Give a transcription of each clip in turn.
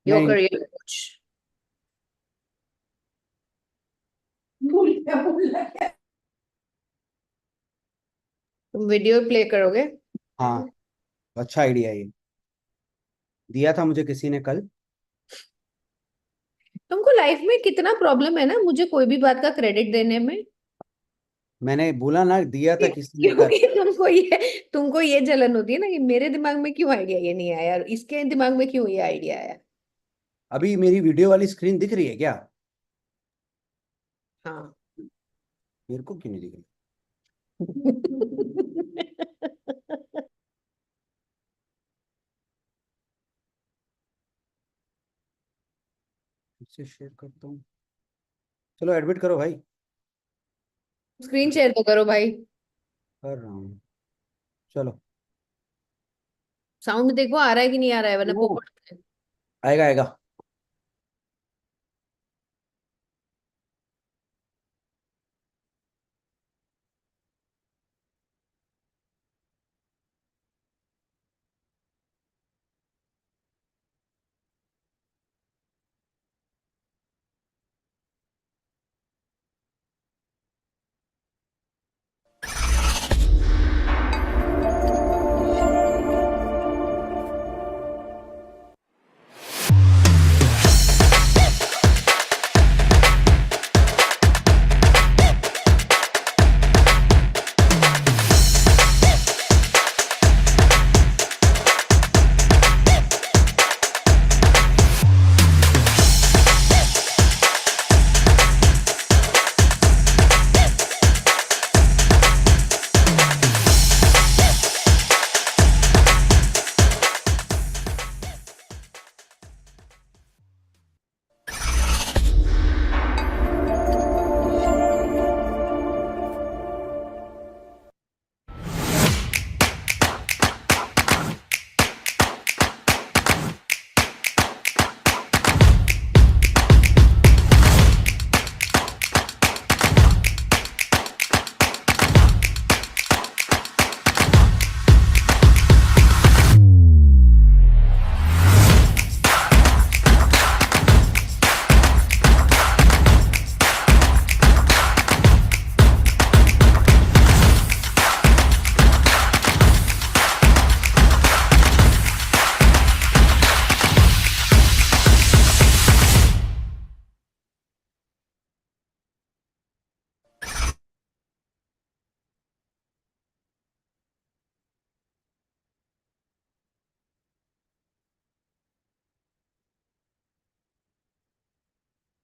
Your नहीं career coach. तुम video play करोगे? हाँ, अच्छा आइडिया ये दिया था मुझे किसी ने कल। तुमको लाइफ में कितना प्रॉब्लम है ना मुझे कोई भी बात का क्रेडिट देने में। मैंने बोला ना, दिया था किसी ने कल। क्योंकि तुमको ये जलन होती है ना कि मेरे दिमाग में क्यों आइडिया ये नहीं आया, इसके दिमाग में क्यों ये आइडिया आया। अभी मेरी वीडियो वाली स्क्रीन दिख रही है क्या? हाँ। मेरे को क्यों नहीं दिख रही? इससे शेयर करता हूँ। चलो एडमिट करो भाई। स्क्रीन शेयर तो करो भाई। कर रहा हूँ। चलो। साउंड देखो आ रहा है कि नहीं आ रहा है, वरना ओ, पोपट। आएगा आएगा।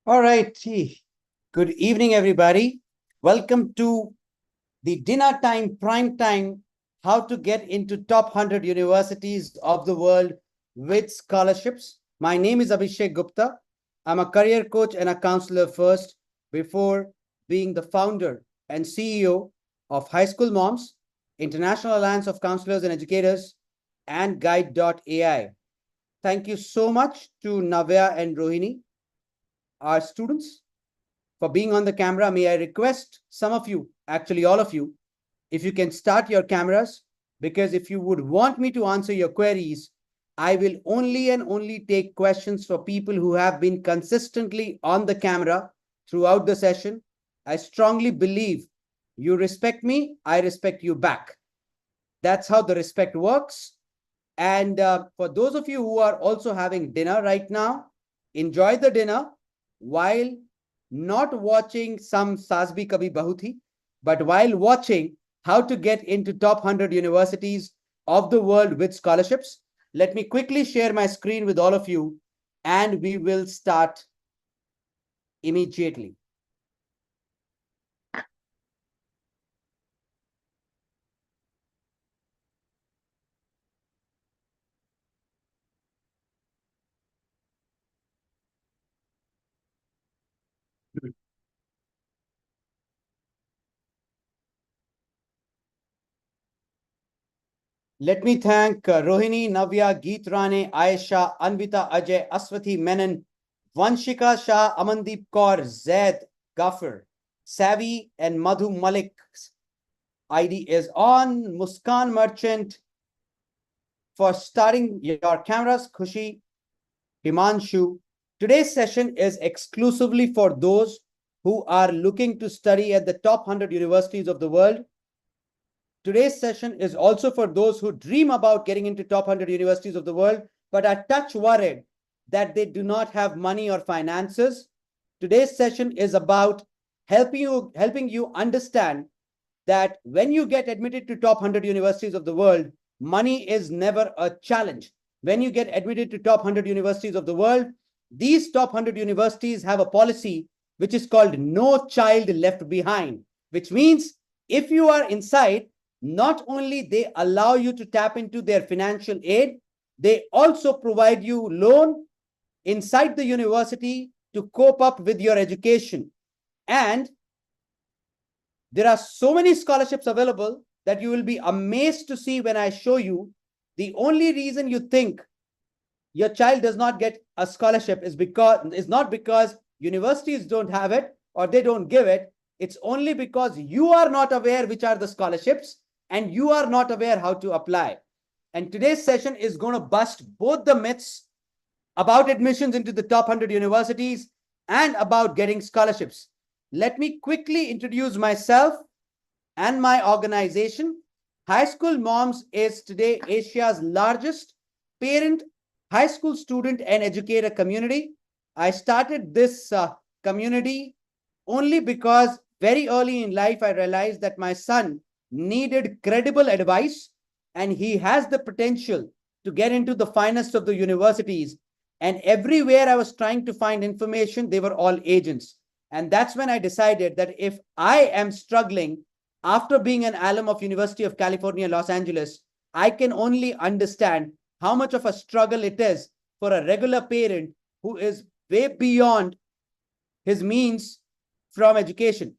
All right. Good evening, everybody. Welcome to the dinner time, prime time, how to get into top 100 universities of the world with scholarships. My name is Abhishek Gupta. I'm a career coach and a counselor first before being the founder and CEO of High School Moms, International Alliance of Counselors and Educators, and Guide.ai. Thank you so much to Navya and Rohini, our students, for being on the camera. May I request some of you, actually all of you, if you can start your cameras, because if you would want me to answer your queries, I will only and only take questions for people who have been consistently on the camera throughout the session. I strongly believe you respect me, I respect you back. That's how the respect works. And for those of you who are also having dinner right now, enjoy the dinner while not watching some Sasbi Kabhi Bahu Thi, but while watching how to get into top 100 universities of the world with scholarships. Let me quickly share my screen with all of you, and we will start immediately. Let me thank Rohini, Navya, Geet Rane, Aisha, Anvita, Ajay, Aswathi Menon, Vanshika Shah, Amandeep Kaur, Zaid, Gaffer, Savvy, and Madhu Malik's ID is on. Muskan Merchant, for starting your cameras. Khushi, Himanshu. Today's session is exclusively for those who are looking to study at the top 100 universities of the world. Today's session is also for those who dream about getting into top 100 universities of the world, but are touch worried that they do not have money or finances. Today's session is about helping you understand that when you get admitted to top 100 universities of the world, money is never a challenge. When you get admitted to top 100 universities of the world, these top 100 universities have a policy which is called No Child Left Behind, which means if you are inside, not only they allow you to tap into their financial aid, they also provide you loan inside the university to cope up with your education. And there are so many scholarships available that you will be amazed to see when I show you. The only reason you think your child does not get a scholarship is not because universities don't have it or they don't give it. It's only because you are not aware which are the scholarships and you are not aware how to apply. And today's session is going to bust both the myths about admissions into the top 100 universities and about getting scholarships. Let me quickly introduce myself and my organization. High School Moms is today Asia's largest parent, high school student, and educator community. I started this community only because very early in life, I realized that my son needed credible advice and he has the potential to get into the finest of the universities. And everywhere I was trying to find information, they were all agents. And that's when I decided that if I am struggling after being an alum of University of California, Los Angeles, I can only understand how much of a struggle it is for a regular parent who is way beyond his means from education.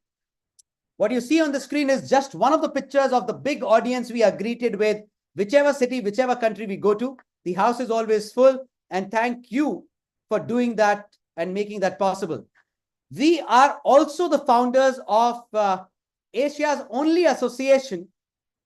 What you see on the screen is just one of the pictures of the big audience we are greeted with, whichever city, whichever country we go to. The house is always full, and thank you for doing that and making that possible. We are also the founders of Asia's only association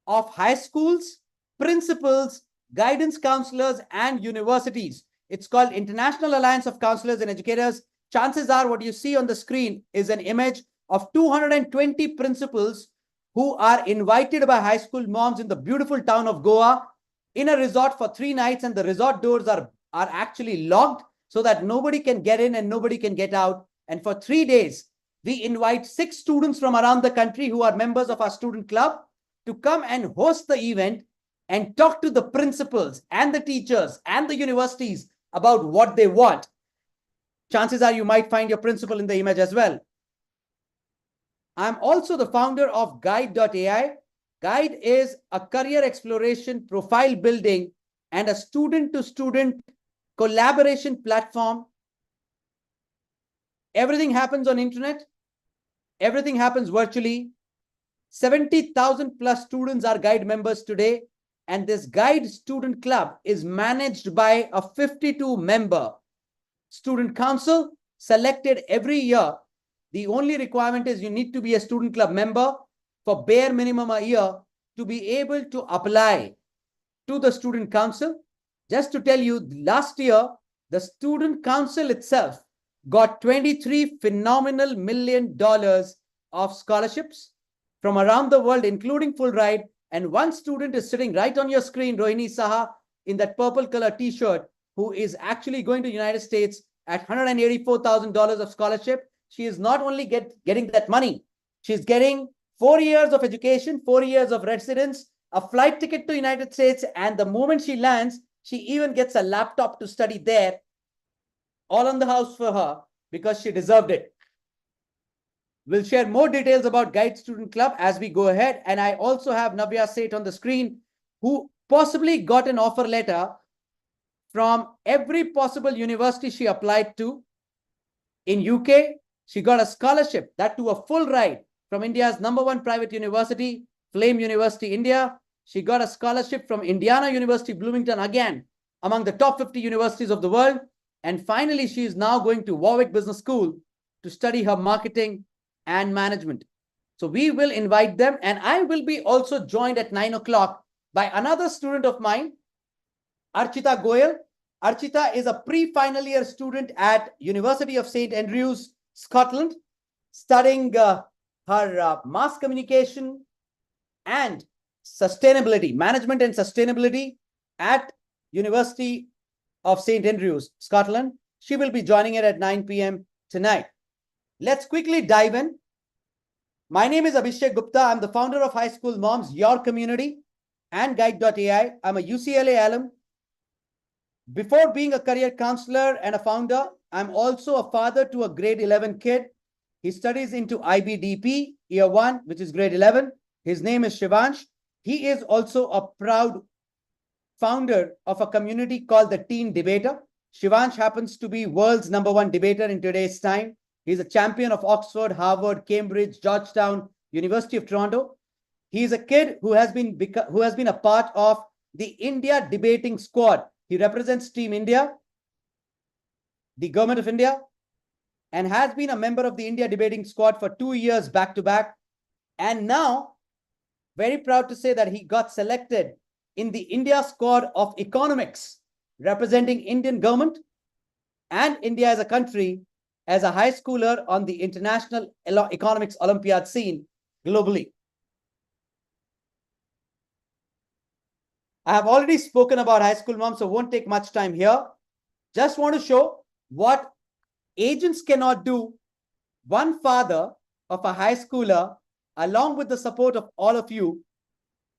of high schools, principals, guidance counselors, and universities. It's called International Alliance of Counselors and Educators. Chances are what you see on the screen is an image of 220 principals who are invited by high school moms in the beautiful town of Goa in a resort for 3 nights, and the resort doors are actually locked so that nobody can get in and nobody can get out. And for 3 days, we invite 6 students from around the country who are members of our student club to come and host the event and talk to the principals and the teachers and the universities about what they want. Chances are you might find your principal in the image as well. I'm also the founder of Guide.ai. Guide is a career exploration, profile building, and a student-to-student collaboration platform. Everything happens on internet. Everything happens virtually. 70,000 plus students are Guide members today. And this Guide Student Club is managed by a 52-member student council selected every year. The only requirement is you need to be a student club member for bare minimum a year to be able to apply to the student council. Just to tell you, last year, the student council itself got $23 phenomenal million of scholarships from around the world, including full ride. And one student is sitting right on your screen, Rohini Saha, in that purple color t-shirt, who is actually going to the United States at $184,000 of scholarship. She is not only getting that money, she's getting 4 years of education, 4 years of residence, a flight ticket to the United States, and the moment she lands, she even gets a laptop to study there, all on the house for her, because she deserved it. We'll share more details about Guide Student Club as we go ahead. And I also have Navya Seth on the screen, who possibly got an offer letter from every possible university she applied to. In UK, she got a scholarship, that to a full ride from India's #1 private university, Flame University, India. She got a scholarship from Indiana University, Bloomington, again, among the top 50 universities of the world. And finally, she is now going to Warwick Business School to study her marketing and management. So we will invite them. And I will be also joined at 9 o'clock by another student of mine, Archita Goyal. Archita is a pre-final year student at University of St. Andrews, Scotland, studying her mass communication and sustainability, management and sustainability at University of St. Andrews, Scotland. She will be joining it at 9 p.m. tonight. Let's quickly dive in. My name is Abhishek Gupta. I'm the founder of High School Moms, Your Community, and Guide.ai. I'm a UCLA alum. Before being a career counselor and a founder, I'm also a father to a grade 11 kid. He studies into IBDP year 1, which is grade 11. His name is Shivansh. He is also a proud founder of a community called the Teen Debater. Shivansh happens to be world's #1 debater in today's time. He's a champion of Oxford, Harvard, Cambridge, Georgetown, University of Toronto. He's a kid who has been a part of the India debating squad. He represents Team India, the government of India, and has been a member of the India debating squad for 2 years back to back. And now, very proud to say that he got selected in the India squad of economics, representing Indian government and India as a country as a high schooler on the International Economics Olympiad scene globally. I have already spoken about High School Moms, so won't take much time here. Just want to show what agents cannot do. One father of a high schooler, along with the support of all of you,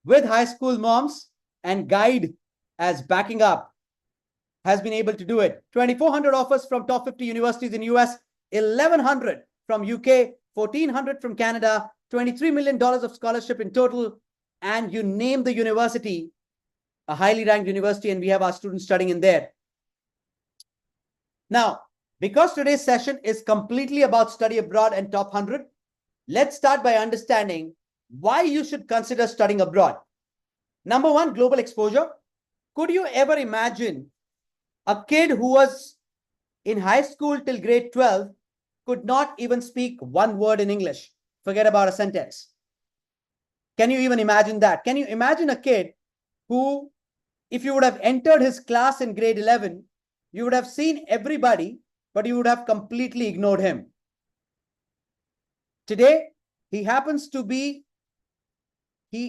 with High School Moms and Guide as backing up, has been able to do it. 2,400 offers from top 50 universities in US, 1,100 from UK, 1,400 from Canada, $23 million of scholarship in total, and you name the university, a highly ranked university, and we have our students studying in there. Now, because today's session is completely about study abroad and top 100, let's start by understanding why you should consider studying abroad. Number one, global exposure. Could you ever imagine a kid who was in high school till grade 12 could not even speak one word in English? Forget about a sentence. Can you even imagine that? Can you imagine a kid who, if you would have entered his class in grade 11, you would have seen everybody, but you would have completely ignored him? Today, he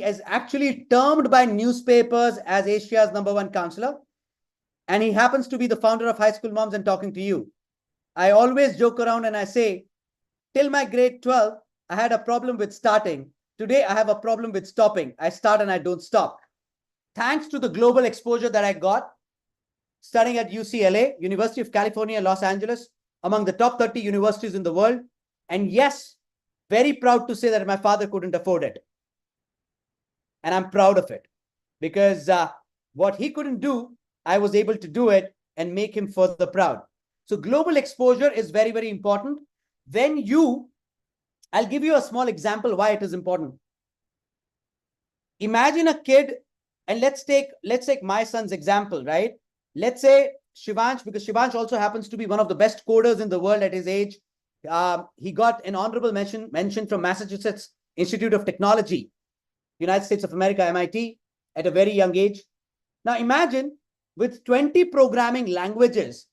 is actually termed by newspapers as Asia's #1 counselor. And he happens to be the founder of High School Moms and talking to you. I always joke around and I say, till my grade 12, I had a problem with starting. Today, I have a problem with stopping. I start and I don't stop. Thanks to the global exposure that I got, studying at UCLA, University of California, Los Angeles, among the top 30 universities in the world. And yes, very proud to say that my father couldn't afford it. And I'm proud of it because what he couldn't do, I was able to do it and make him further proud. So global exposure is very, very important. I'll give you a small example why it is important. Imagine a kid, and let's take my son's example, right? Let's say Shivansh, because Shivansh also happens to be one of the best coders in the world at his age. He got an honorable mention from Massachusetts Institute of Technology, United States of America, MIT, at a very young age. Now imagine with 20 programming languages,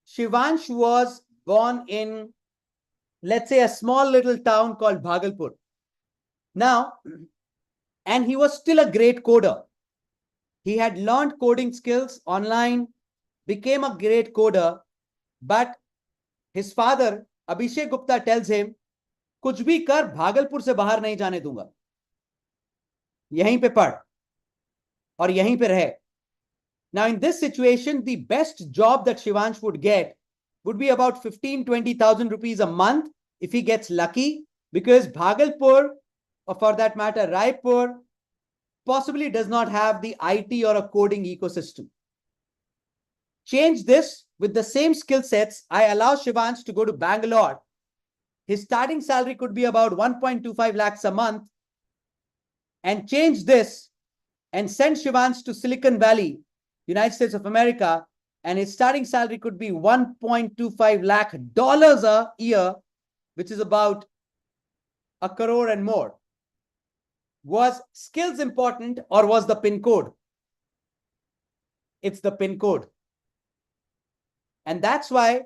Shivansh was born in, let's say, a small little town called Bhagalpur. Now, and he was still a great coder. He had learned coding skills online, became a great coder, but his father, Abhishek Gupta, tells him, कुछ भी कर, भागलपुर से बाहर नहीं जाने दूंगा. यहीं पे पढ़ और यहीं पे रहे. Now, in this situation, the best job that Shivansh would get would be about 15,000-20,000 rupees a month if he gets lucky, because Bhagalpur, or for that matter, Raipur, possibly does not have the IT or a coding ecosystem. Change this with the same skill sets. I allow Shivansh to go to Bangalore. His starting salary could be about 1.25 lakhs a month. And change this and send Shivansh to Silicon Valley, United States of America, and his starting salary could be $1.25 lakh a year, which is about $1 crore and more. Was skills important, or was the PIN code? It's the PIN code. And that's why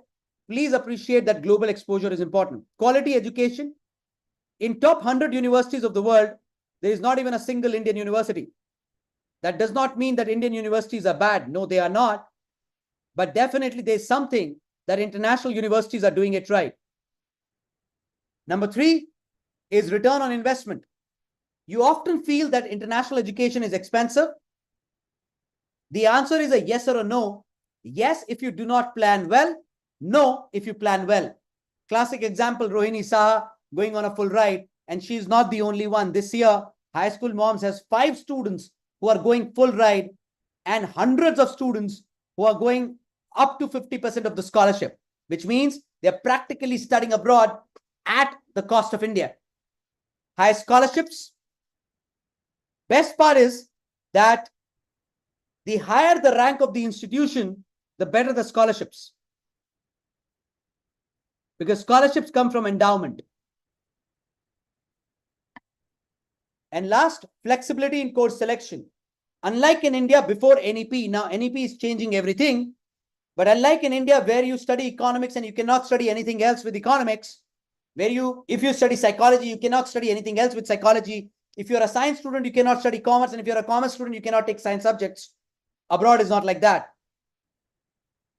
please appreciate that global exposure is important. Quality education. In top 100 universities of the world, there is not even a single Indian university. That does not mean that Indian universities are bad. No, they are not. But definitely there's something that international universities are doing it right. Number 3 is return on investment. You often feel that international education is expensive. The answer is a yes or a no. Yes, if you do not plan well. No, if you plan well. Classic example, Rohini Saha going on a full ride, and she's not the only one. This year, High School Moms has 5 students who are going full ride and hundreds of students who are going up to 50% of the scholarship, which means they're practically studying abroad at the cost of India. High scholarships. Best part is that the higher the rank of the institution, the better the scholarships. Because scholarships come from endowment. And last, flexibility in course selection. Unlike in India before NEP, now NEP is changing everything. But unlike in India, where you study economics and you cannot study anything else with economics, if you study psychology, you cannot study anything else with psychology. If you're a science student, you cannot study commerce. And if you're a commerce student, you cannot take science subjects. Abroad is not like that.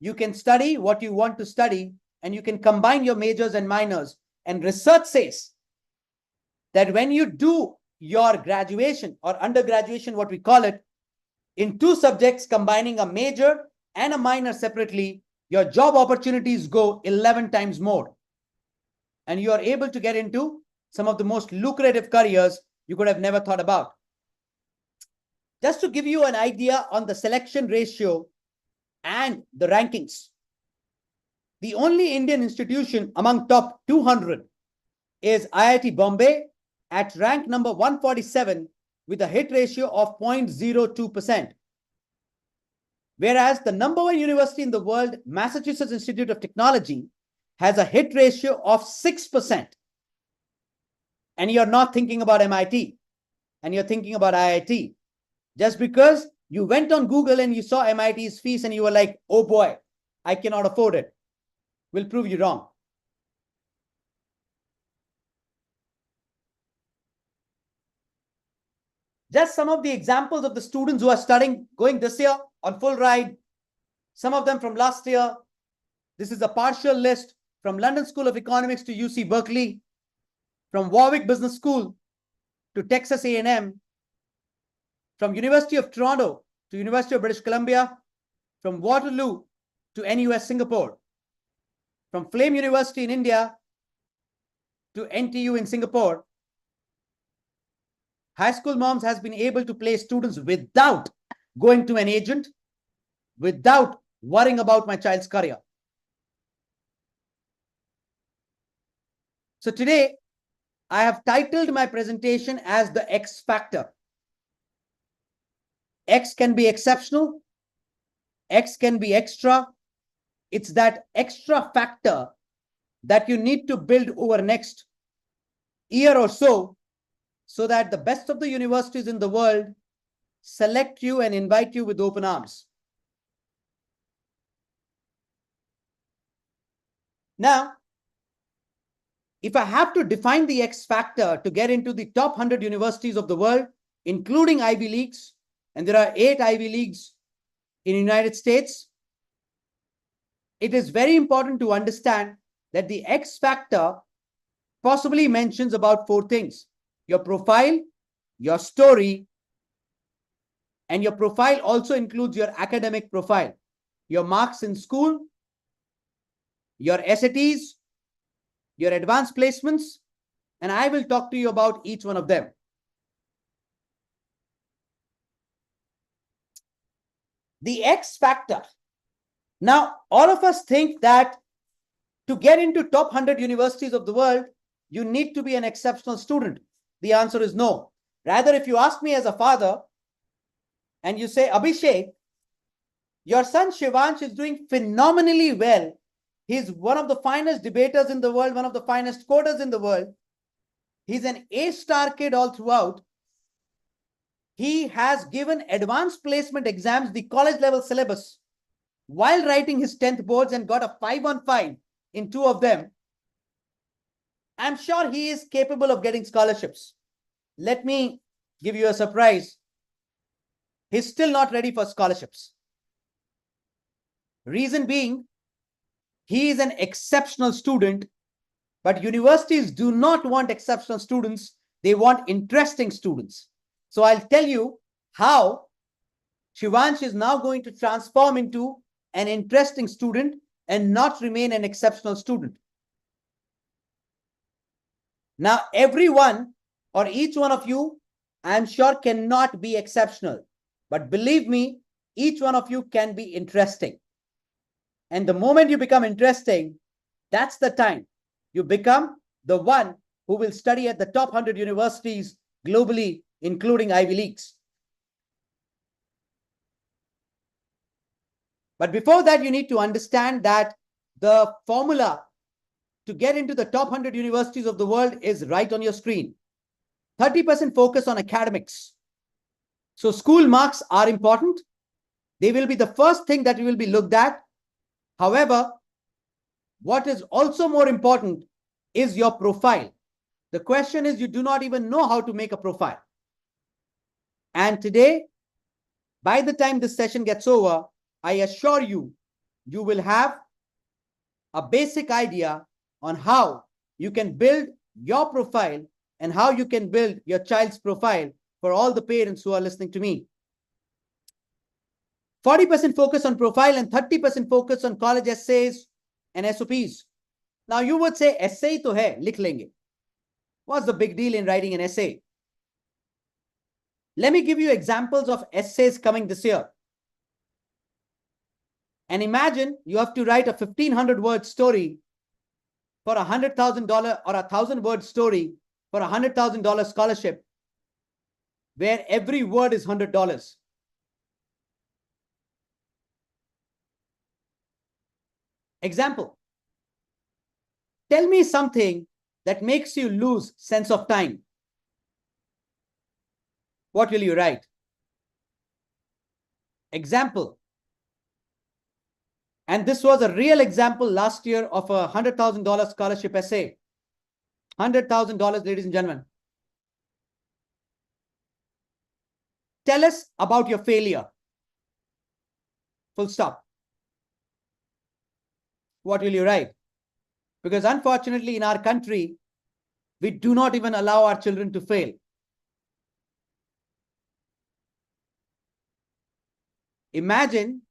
You can study what you want to study, and you can combine your majors and minors. And research says that when you do your graduation or undergraduation, what we call it, in 2 subjects, combining a major and a minor separately, your job opportunities go 11 times more. And you are able to get into some of the most lucrative careers you could have never thought about. Just to give you an idea on the selection ratio and the rankings, the only Indian institution among top 200 is IIT Bombay at rank number 147 with a hit ratio of 0.02%. Whereas the number 1 university in the world, Massachusetts Institute of Technology, has a hit ratio of 6%. And you're not thinking about MIT, and you're thinking about IIT. Just because you went on Google and you saw MIT's fees and you were like, oh boy, I cannot afford it, will prove you wrong. Just some of the examples of the students who are studying, going this year on full ride. Some of them from last year. This is a partial list from London School of Economics to UC Berkeley, from Warwick Business School to Texas A&M, from University of Toronto to University of British Columbia, from Waterloo to NUS Singapore, from Flame University in India to NTU in Singapore. High School Moms has been able to place students without going to an agent, without worrying about my child's career. So today, I have titled my presentation as the X factor. X can be exceptional. X can be extra. It's that extra factor that you need to build over next year or so that the best of the universities in the world select you and invite you with open arms. Now, if I have to define the X factor to get into the top 100 universities of the world, including Ivy Leagues, and there are 8 Ivy Leagues in the United States, it is very important to understand that the X factor possibly mentions about 4 things: your profile, your story, and your profile also includes your academic profile, your marks in school, your SATs, your advanced placements, and I will talk to you about each one of them. The X factor. Now, all of us think that to get into top 100 universities of the world, you need to be an exceptional student. The answer is no. Rather, if you ask me as a father and you say, Abhishek, your son Shivansh is doing phenomenally well. He's one of the finest debaters in the world, one of the finest coders in the world. He's an A-star kid all throughout. He has given advanced placement exams, the college level syllabus, while writing his 10th boards and got a 5 on 5 in 2 of them, I'm sure he is capable of getting scholarships. Let me give you a surprise. He's still not ready for scholarships. Reason being, he is an exceptional student, but universities do not want exceptional students. They want interesting students. So I'll tell you how Shivansh is now going to transform into an interesting student and not remain an exceptional student. Now, everyone or each one of you, I'm sure, cannot be exceptional. But believe me, each one of you can be interesting. And the moment you become interesting, that's the time you become the one who will study at the top 100 universities globally, including Ivy Leagues. But before that, you need to understand that the formula to get into the top 100 universities of the world is right on your screen. 30% focus on academics. So school marks are important. They will be the first thing that will be looked at. However, what is also more important is your profile. The question is, you do not even know how to make a profile. And today, by the time this session gets over, I assure you, you will have a basic idea on how you can build your profile and how you can build your child's profile for all the parents who are listening to me. 40% focus on profile and 30% focus on college essays and SOPs. Now you would say, essay to hai, likh lenge. What's the big deal in writing an essay? Let me give you examples of essays coming this year. And imagine you have to write a 1,500 word story for $100,000 or a 1,000 word story for $100,000 scholarship, where every word is $100. Example. Tell me something that makes you lose sense of time. What will you write? Example. And this was a real example last year of a $100,000 scholarship essay. $100,000, ladies and gentlemen. Tell us about your failure. Full stop. What will you write? Because unfortunately, in our country, we do not even allow our children to fail. Imagine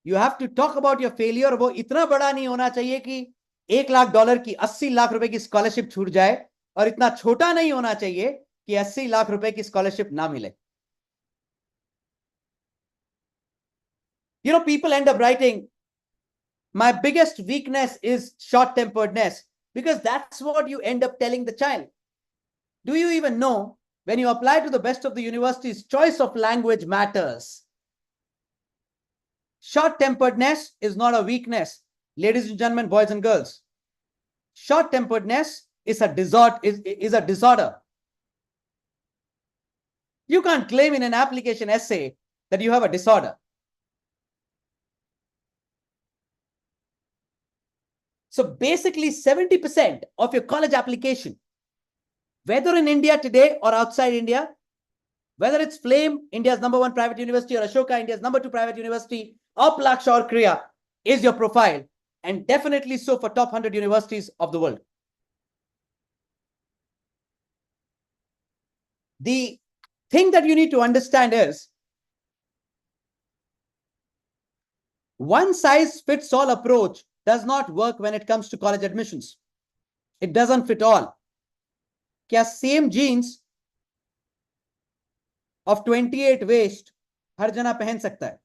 you have to talk about your failure. वो इतना बड़ा नहीं होना चाहिए कि $1,00,000 की 80 लाख रुपए की स्कॉलरशिप छूट जाए, और इतना छोटा नहीं होना चाहिए कि 80 लाख रुपए की स्कॉलरशिप ना मिले. You know, people end up writing, my biggest weakness is short-temperedness, because that's what you end up telling the child. Do you even know, when you apply to the best of the universities, choice of language matters. Short-temperedness is not a weakness, ladies and gentlemen, boys and girls. Short-temperedness is a disorder. You can't claim in an application essay that you have a disorder. So basically 70% of your college application, whether in India today or outside India, whether it's Flame, India's #1 private university, or Ashoka, India's #2 private university, or Plaksha or Kriya, is your profile, and definitely so for top 100 universities of the world. The thing that you need to understand is, one size fits all approach does not work when it comes to college admissions. It doesn't fit all. क्या same jeans of 28 waist हर जना पहन सकता है?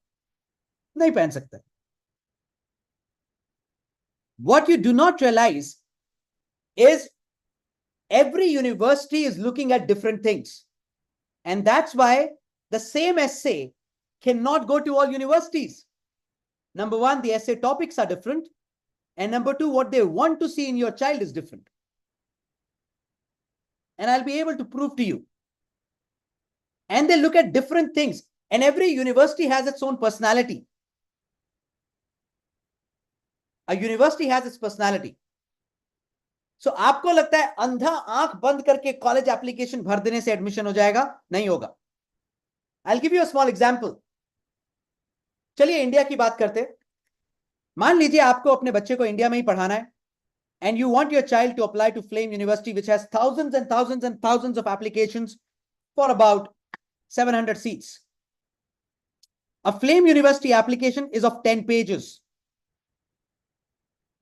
नहीं पहन सकता. What you do not realize is every university is looking at different things. And that's why the same essay cannot go to all universities. Number one, the essay topics are different. And number two, what they want to see in your child is different. And I'll be able to prove to you. And they look at different things. And every university has its own personality. A university has its personality. So आपको लगता है अंधा आंख बंद करके college application भर देने से एडमिशन हो जाएगा? नहीं होगा. I'll give you a small example. चलिए इंडिया की बात करते. मान लीजिए आपको अपने बच्चे को इंडिया में ही पढ़ाना है, and you want your child to apply to Flame University, which has thousands and thousands and thousands of applications for about 700 seats. A Flame University application is of 10 pages.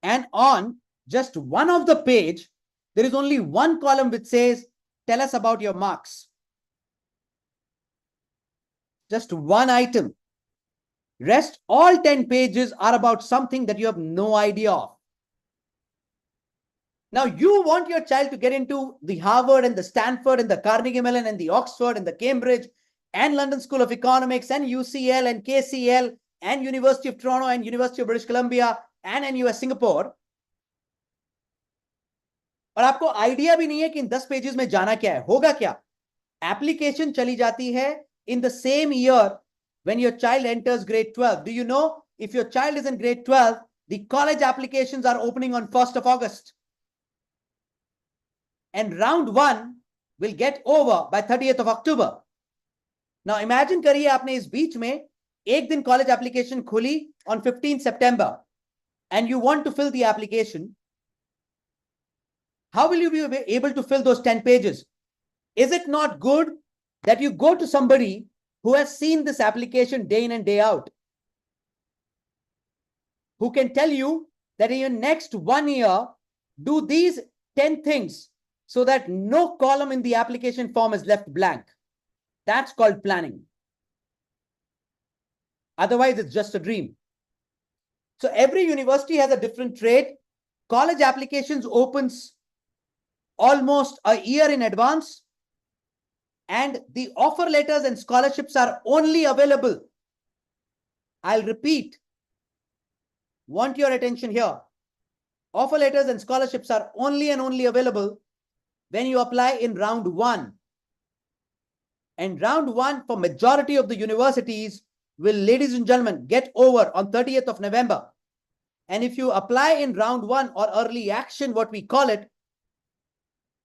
And on just one of the page, there is only one column which says, tell us about your marks. Just one item. Rest all 10 pages are about something that you have no idea of. Now you want your child to get into the Harvard and the Stanford and the Carnegie Mellon and the Oxford and the Cambridge and London School of Economics and UCL and KCL and University of Toronto and University of British Columbia and NUS Singapore. और आपको idea भी नहीं है कि इन 10 pages में जाना क्या है, होगा क्या? एप्लीकेशन चली जाती है in the same year when your child enters grade 12. Do you know if your child is in grade 12, the college applications are opening on 1st of August. And round 1 will get over by 30th of October. Now imagine करिए आपने इस बीच में एक दिन college application खुली on 15th September and you want to fill the application. How will you be able to fill those 10 pages? Is it not good that you go to somebody who has seen this application day in and day out, who can tell you that in your next 1 year, do these 10 things so that no column in the application form is left blank? That's called planning. Otherwise, it's just a dream. So every university has a different trade. College applications opens almost a year in advance. And the offer letters and scholarships are only available. I'll repeat. Want your attention here. Offer letters and scholarships are only and only available when you apply in round 1. And round 1 for majority of the universities will, ladies and gentlemen, get over on 30th of November. And if you apply in round 1 or early action, what we call it,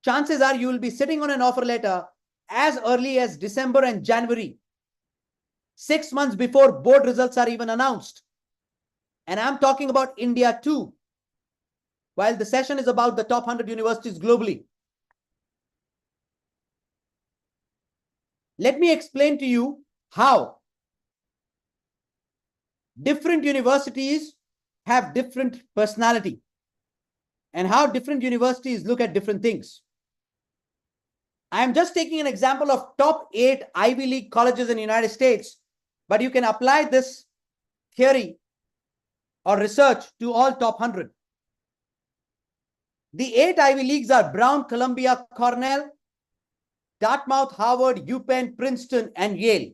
chances are you will be sitting on an offer letter as early as December and January, 6 months before board results are even announced. And I'm talking about India too, while the session is about the top 100 universities globally. Let me explain to you how different universities have different personality and how different universities look at different things. I am just taking an example of top 8 Ivy League colleges in the United States, but you can apply this theory or research to all top 100. The 8 Ivy Leagues are Brown, Columbia, Cornell, Dartmouth, Harvard, UPenn, Princeton, and Yale.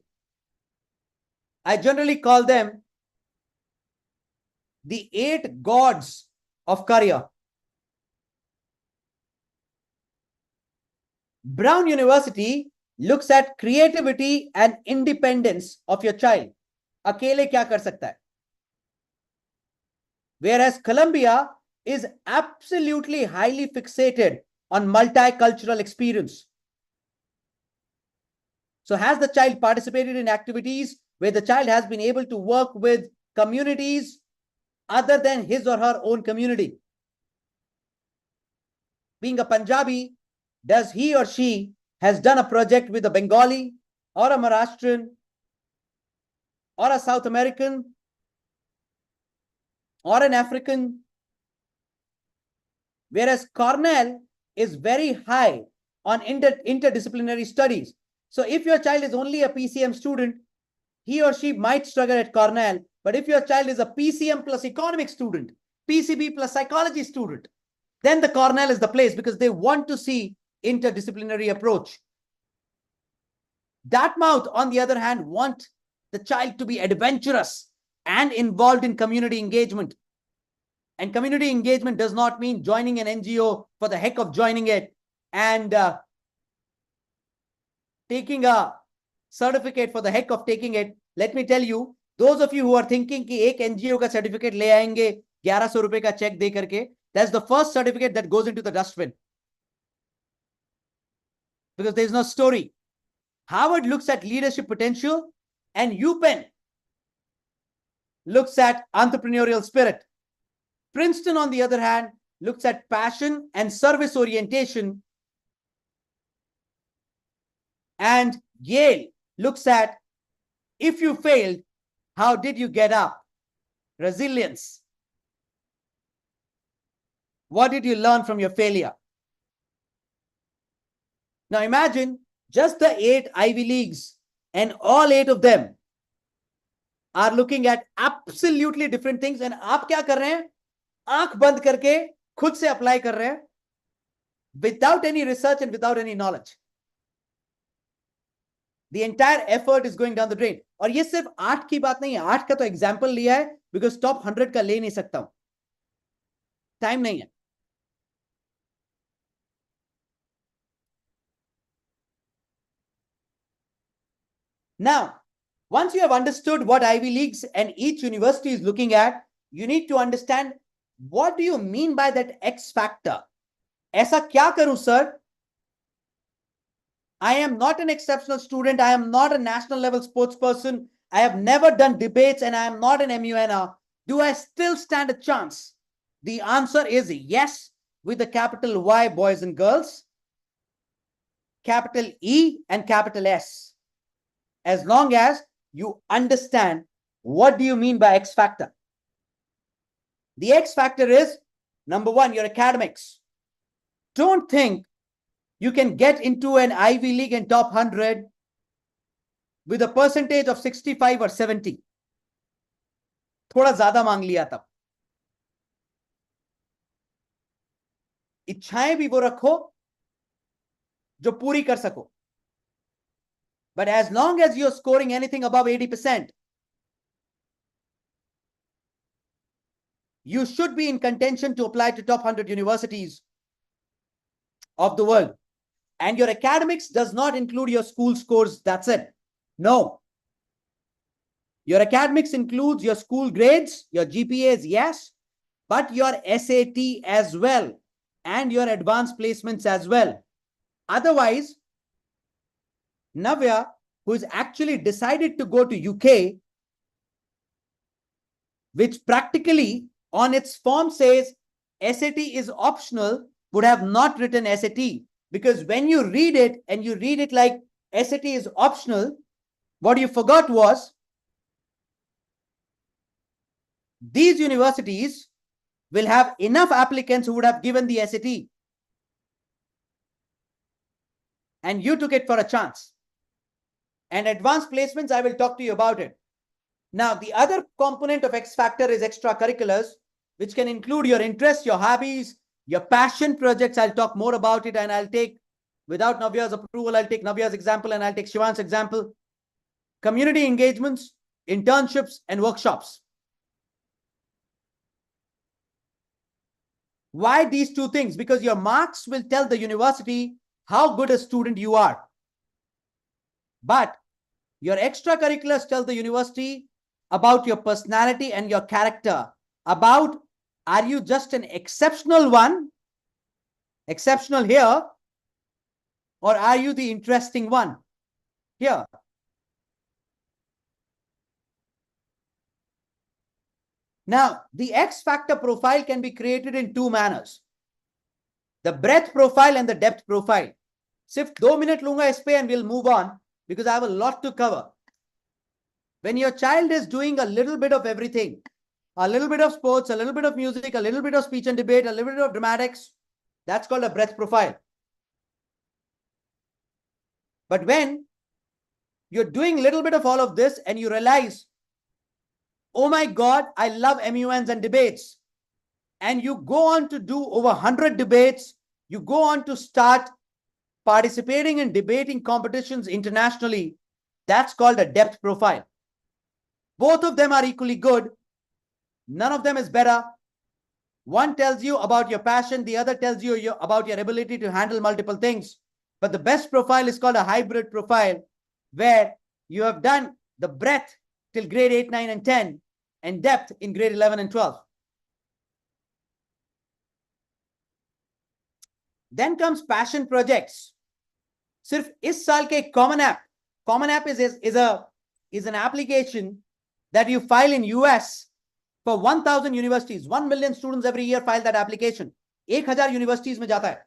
I generally call them the 8 gods of career. Brown University looks at creativity and independence of your child. अकेले क्या कर सकता है? Whereas Columbia is absolutely highly fixated on multicultural experience. So has the child participated in activities where the child has been able to work with communities other than his or her own community? Being a Punjabi, does he or she has done a project with a Bengali or a Maharashtrian or a South American or an African? Whereas Cornell is very high on interdisciplinary studies. So if your child is only a PCM student, he or she might struggle at Cornell. But if your child is a PCM plus economics student, PCB plus psychology student, then the Cornell is the place because they want to see interdisciplinary approach. Dartmouth, on the other hand, want the child to be adventurous and involved in community engagement. And community engagement does not mean joining an NGO for the heck of joining it and taking a certificate for the heck of taking it. Let me tell you, those of you who are thinking कि एक NGO का certificate ले आएंगे ₹1100 का check दे करके, that's the first certificate that goes into the dustbin. Because there's no story. Harvard looks at leadership potential and UPenn looks at entrepreneurial spirit. Princeton, on the other hand, looks at passion and service orientation. And Yale looks at, if you failed, how did you get up? Resilience. What did you learn from your failure? Now imagine just the 8 Ivy Leagues, and all 8 of them are looking at absolutely different things. And आप क्या कर रहे हैं? आंख बंद करके खुद से apply कर रहे हैं, without any research and without any knowledge. The entire effort is going down the drain. और ये सिर्फ 8 की बात नहीं है, 8 का तो एग्जाम्पल लिया है, because top 100 का ले नहीं सकता हूं, टाइम नहीं है. Now, once you have understood what Ivy Leagues and each university is looking at, you need to understand, what do you mean by that X factor? ऐसा क्या करूं sir? I am not an exceptional student. I am not a national level sports person. I have never done debates and I am not an MUNR. Do I still stand a chance? The answer is yes, with a capital Y, boys and girls, capital E and capital S. As long as you understand what do you mean by X factor. The X factor is, number one, your academics. Don't think you can get into an Ivy League and top 100 with a percentage of 65 or 70. थोड़ा ज्यादा मांग लिया तब. इच्छाएं भी वो रखो जो पूरी कर सको. But as long as you're scoring anything above 80%, you should be in contention to apply to top 100 universities of the world. And your academics does not include your school scores. That's it. No. Your academics includes your school grades, your GPAs, yes, but your SAT as well, and your advanced placements as well. Otherwise, Navya, who is actually decided to go to UK, which practically on its form says SAT is optional, would have not written SAT. Because when you read it and you read it like SAT is optional, what you forgot was these universities will have enough applicants who would have given the SAT. And you took it for a chance. And advanced placements, I will talk to you about it. Now, the other component of X factor is extracurriculars, which can include your interests, your hobbies, your passion projects. I'll talk more about it, and I'll take, without Navya's approval, I'll take Navya's example and I'll take Shivan's example. Community engagements, internships, and workshops. Why these two things? Because your marks will tell the university how good a student you are. But your extracurriculars tell the university about your personality and your character. About, are you just an exceptional one, exceptional here, or are you the interesting one here? Now, the X factor profile can be created in two manners. The breadth profile and the depth profile. Sif 2 minutes lunga is pe and we'll move on because I have a lot to cover. When your child is doing a little bit of everything, a little bit of sports, a little bit of music, a little bit of speech and debate, a little bit of dramatics, that's called a breadth profile. But when you're doing a little bit of all of this and you realize, oh my God, I love MUNs and debates. And you go on to do over 100 debates. You go on to start participating in debating competitions internationally. That's called a depth profile. Both of them are equally good. None of them is better. One tells you about your passion. The other tells you about your ability to handle multiple things. But the best profile is called a hybrid profile, where you have done the breadth till grade 8, 9, and 10, and depth in grade 11 and 12. Then comes passion projects. सिर्फ इस साल के common app is an application that you file in US for 1,000 universities. 1 million students every year file that application. 1,000 universities में जाता है.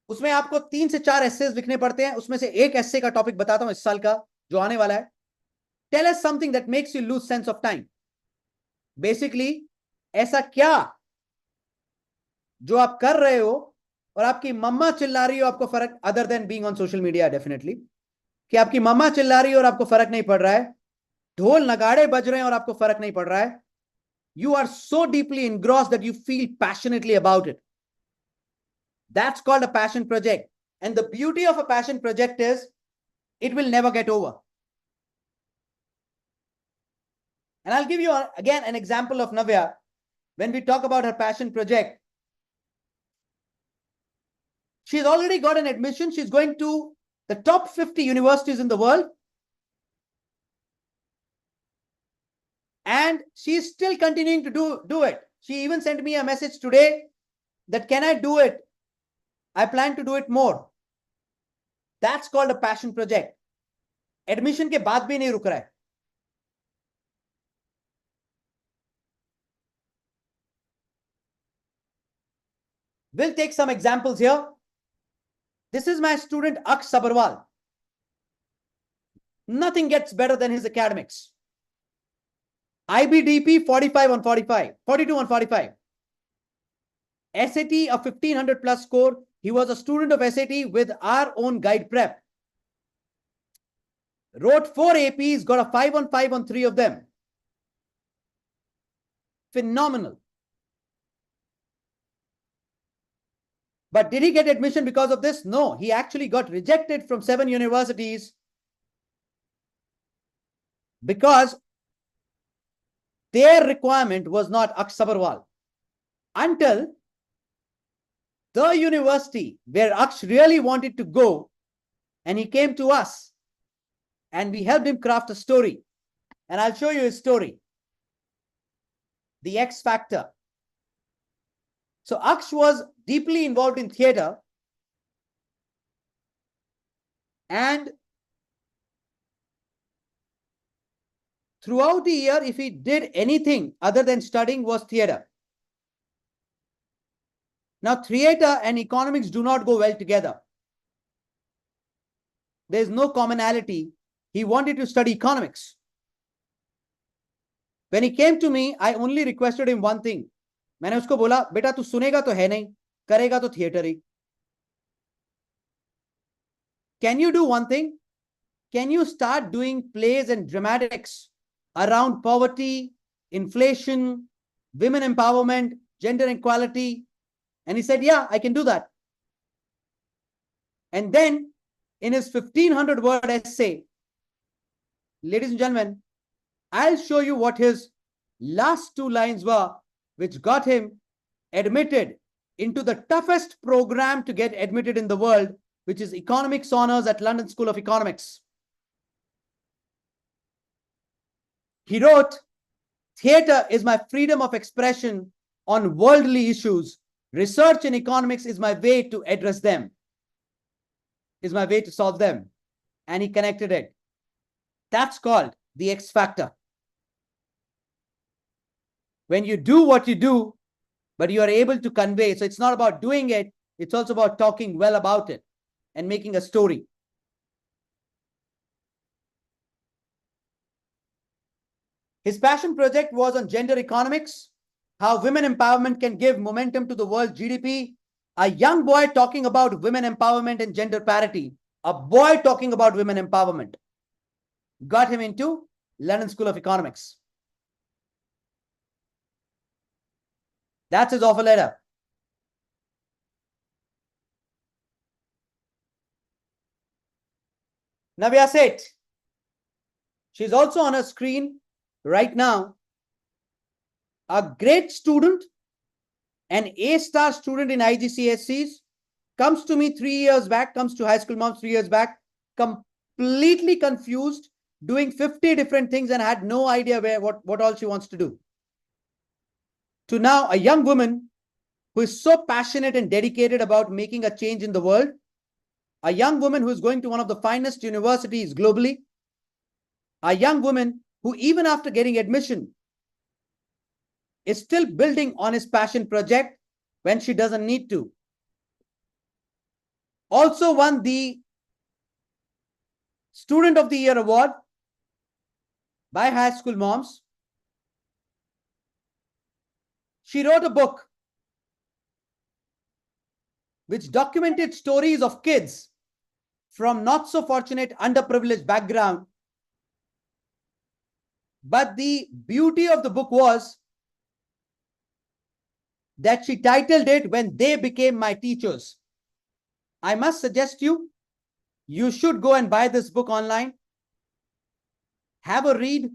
उसमें आपको 3 से 4 essays लिखने पड़ते हैं. उसमें से एक essay का टॉपिक बताता हूं इस साल का जो आने वाला है. Tell us something that makes you lose sense of time. Basically, ऐसा क्या जो आप कर रहे हो और आपकी मम्मा चिल्ला रही हो आपको फर्क, other than being on social media definitely, कि आपकी मम्मा चिल्ला रही है और आपको फर्क नहीं पड़ रहा है, ढोल नगाड़े बज रहे हैं और आपको फर्क नहीं पड़ रहा है. You are so deeply engrossed that you feel passionately about it. That's called a passion project. And the beauty of a passion project is it will never get over. And I'll give you again an example of Navya. When we talk about her passion project, she's already got an admission. She's going to the top 50 universities in the world. And she's still continuing to do it. She even sent me a message today that can I do it? I plan to do it more. That's called a passion project. Admission के बाद भी नहीं रुक रहा है. We'll take some examples here. This is my student Aksh Sabharwal. Nothing gets better than his academics. IBDP 45 on 45, 42 on 45. SAT a 1500 plus score. He was a student of SAT with our own guide prep. Wrote 4 APs, got a 5 on 5 on 3 of them. Phenomenal. But did he get admission because of this? No, he actually got rejected from 7 universities because their requirement was not Aksh Sabharwal. Until the university where Aksh really wanted to go, and he came to us and we helped him craft a story. And I'll show you his story. The X Factor. So Aksh was deeply involved in theater, and throughout the year, if he did anything other than studying, was theater. Now, theater and economics do not go well together. There is no commonality. He wanted to study economics. When he came to me, I only requested him one thing. मैंने उसको बोला, बेटा तू सुनेगा तो है नहीं, करेगा तो theatre he. Can you do one thing? Can you start doing plays and dramatics around poverty, inflation, women empowerment, gender equality? And he said, yeah, I can do that. And then in his 1500 word essay, ladies and gentlemen, I'll show you what his last 2 lines were, which got him admitted into the toughest program to get admitted in the world, which is Economics Honors at London School of Economics. He wrote, theater is my freedom of expression on worldly issues. Research in economics is my way to address them, is my way to solve them. And he connected it. That's called the X Factor. When you do what you do, but you are able to convey. So it's not about doing it. It's also about talking well about it and making a story. His passion project was on gender economics, how women empowerment can give momentum to the world GDP. A young boy talking about women empowerment and gender parity. A boy talking about women empowerment got him into London School of Economics. That's his offer letter. Navya Seth. She's also on a screen right now. A great student, an A-star student in IGCSEs, comes to me 3 years back, comes to High School Moms 3 years back, completely confused, doing 50 different things and had no idea what all she wants to do. To now a young woman who is so passionate and dedicated about making a change in the world, a young woman who is going to one of the finest universities globally, a young woman who, even after getting admission, is still building on his passion project when she doesn't need to. Also won the Student of the Year award by High School Moms. She wrote a book which documented stories of kids from not so fortunate, underprivileged background. But the beauty of the book was that she titled it When They Became My Teachers. I must suggest you should go and buy this book online. Have a read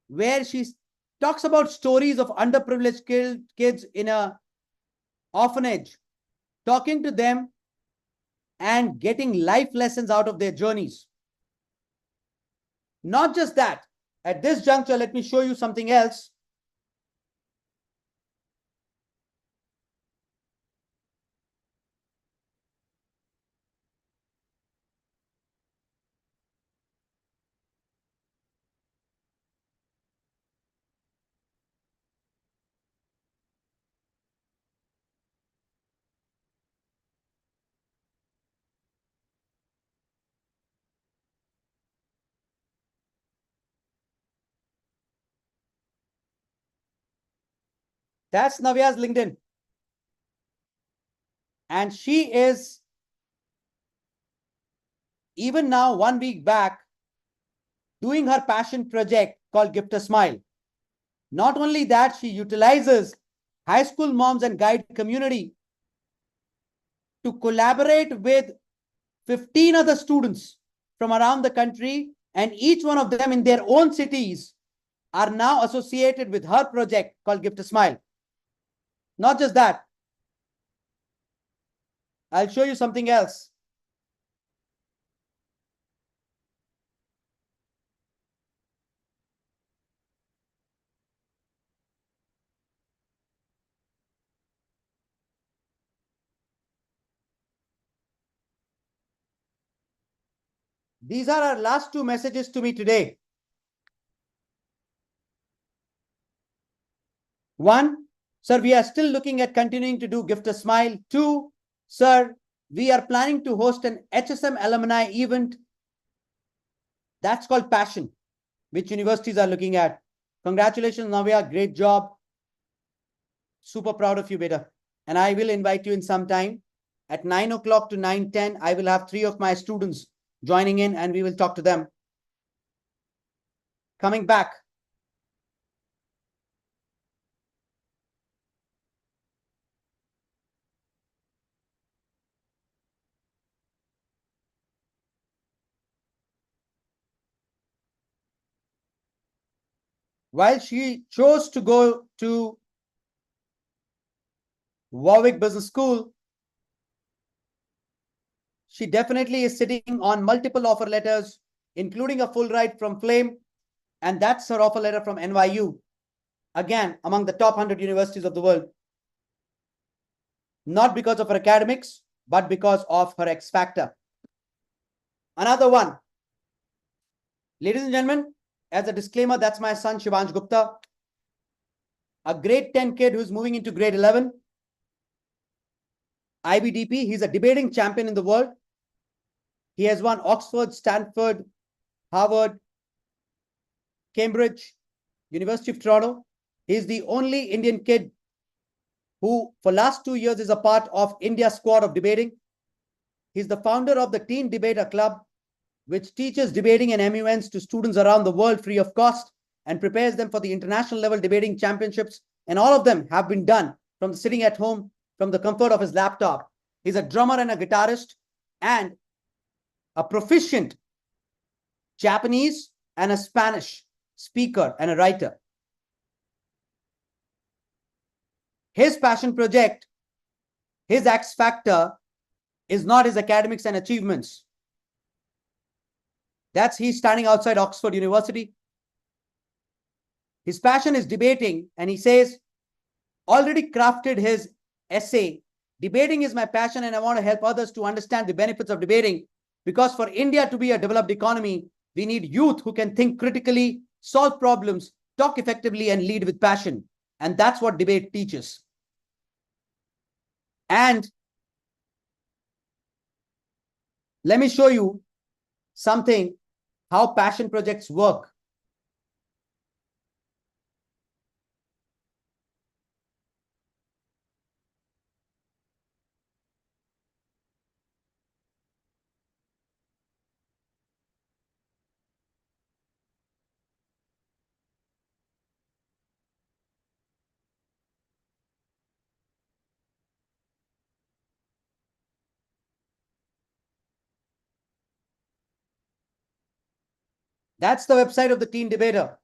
where she talks about stories of underprivileged kids in a orphanage, talking to them and getting life lessons out of their journeys. Not just that, at this juncture, let me show you something else. That's Navya's LinkedIn. And she is, even now, 1 week back, doing her passion project called Gift a Smile. Not only that, she utilizes high school moms and guide community to collaborate with 15 other students from around the country, and each one of them in their own cities are now associated with her project called Gift a Smile. Not just that, I'll show you something else. These are our last two messages to me today. One, sir, we are still looking at continuing to do Gift a Smile. Two, sir, we are planning to host an HSM alumni event. That's called Passion, which universities are looking at. Congratulations, Navya. Great job. Super proud of you, beta. And I will invite you in some time. At 9 o'clock to 9:10, I will have 3 of my students joining in and we will talk to them. Coming back. While she chose to go to Warwick Business School, she definitely is sitting on multiple offer letters, including a full ride from Flame, and that's her offer letter from NYU. Again, among the top 100 universities of the world. Not because of her academics, but because of her X factor. Another one. Ladies and gentlemen, as a disclaimer, that's my son, Shivansh Gupta, a grade 10 kid who's moving into grade 11. IBDP, he's a debating champion in the world. He has won Oxford, Stanford, Harvard, Cambridge, University of Toronto. He's the only Indian kid who, for last 2 years, is a part of India's squad of debating. He's the founder of the Teen Debater Club, which teaches debating and MUNs to students around the world free of cost and prepares them for the international level debating championships. And all of them have been done from sitting at home, from the comfort of his laptop. He's a drummer and a guitarist and a proficient Japanese and a Spanish speaker and a writer. His passion project, his X factor, is not his academics and achievements. He's standing outside Oxford University. His passion is debating, and he says, already crafted his essay, Debating is My Passion, and I want to help others to understand the benefits of debating. Because for India to be a developed economy, we need youth who can think critically, solve problems, talk effectively, and lead with passion. And that's what debate teaches. And let me show you something, how passion projects work. That's the website of the Teen Debater.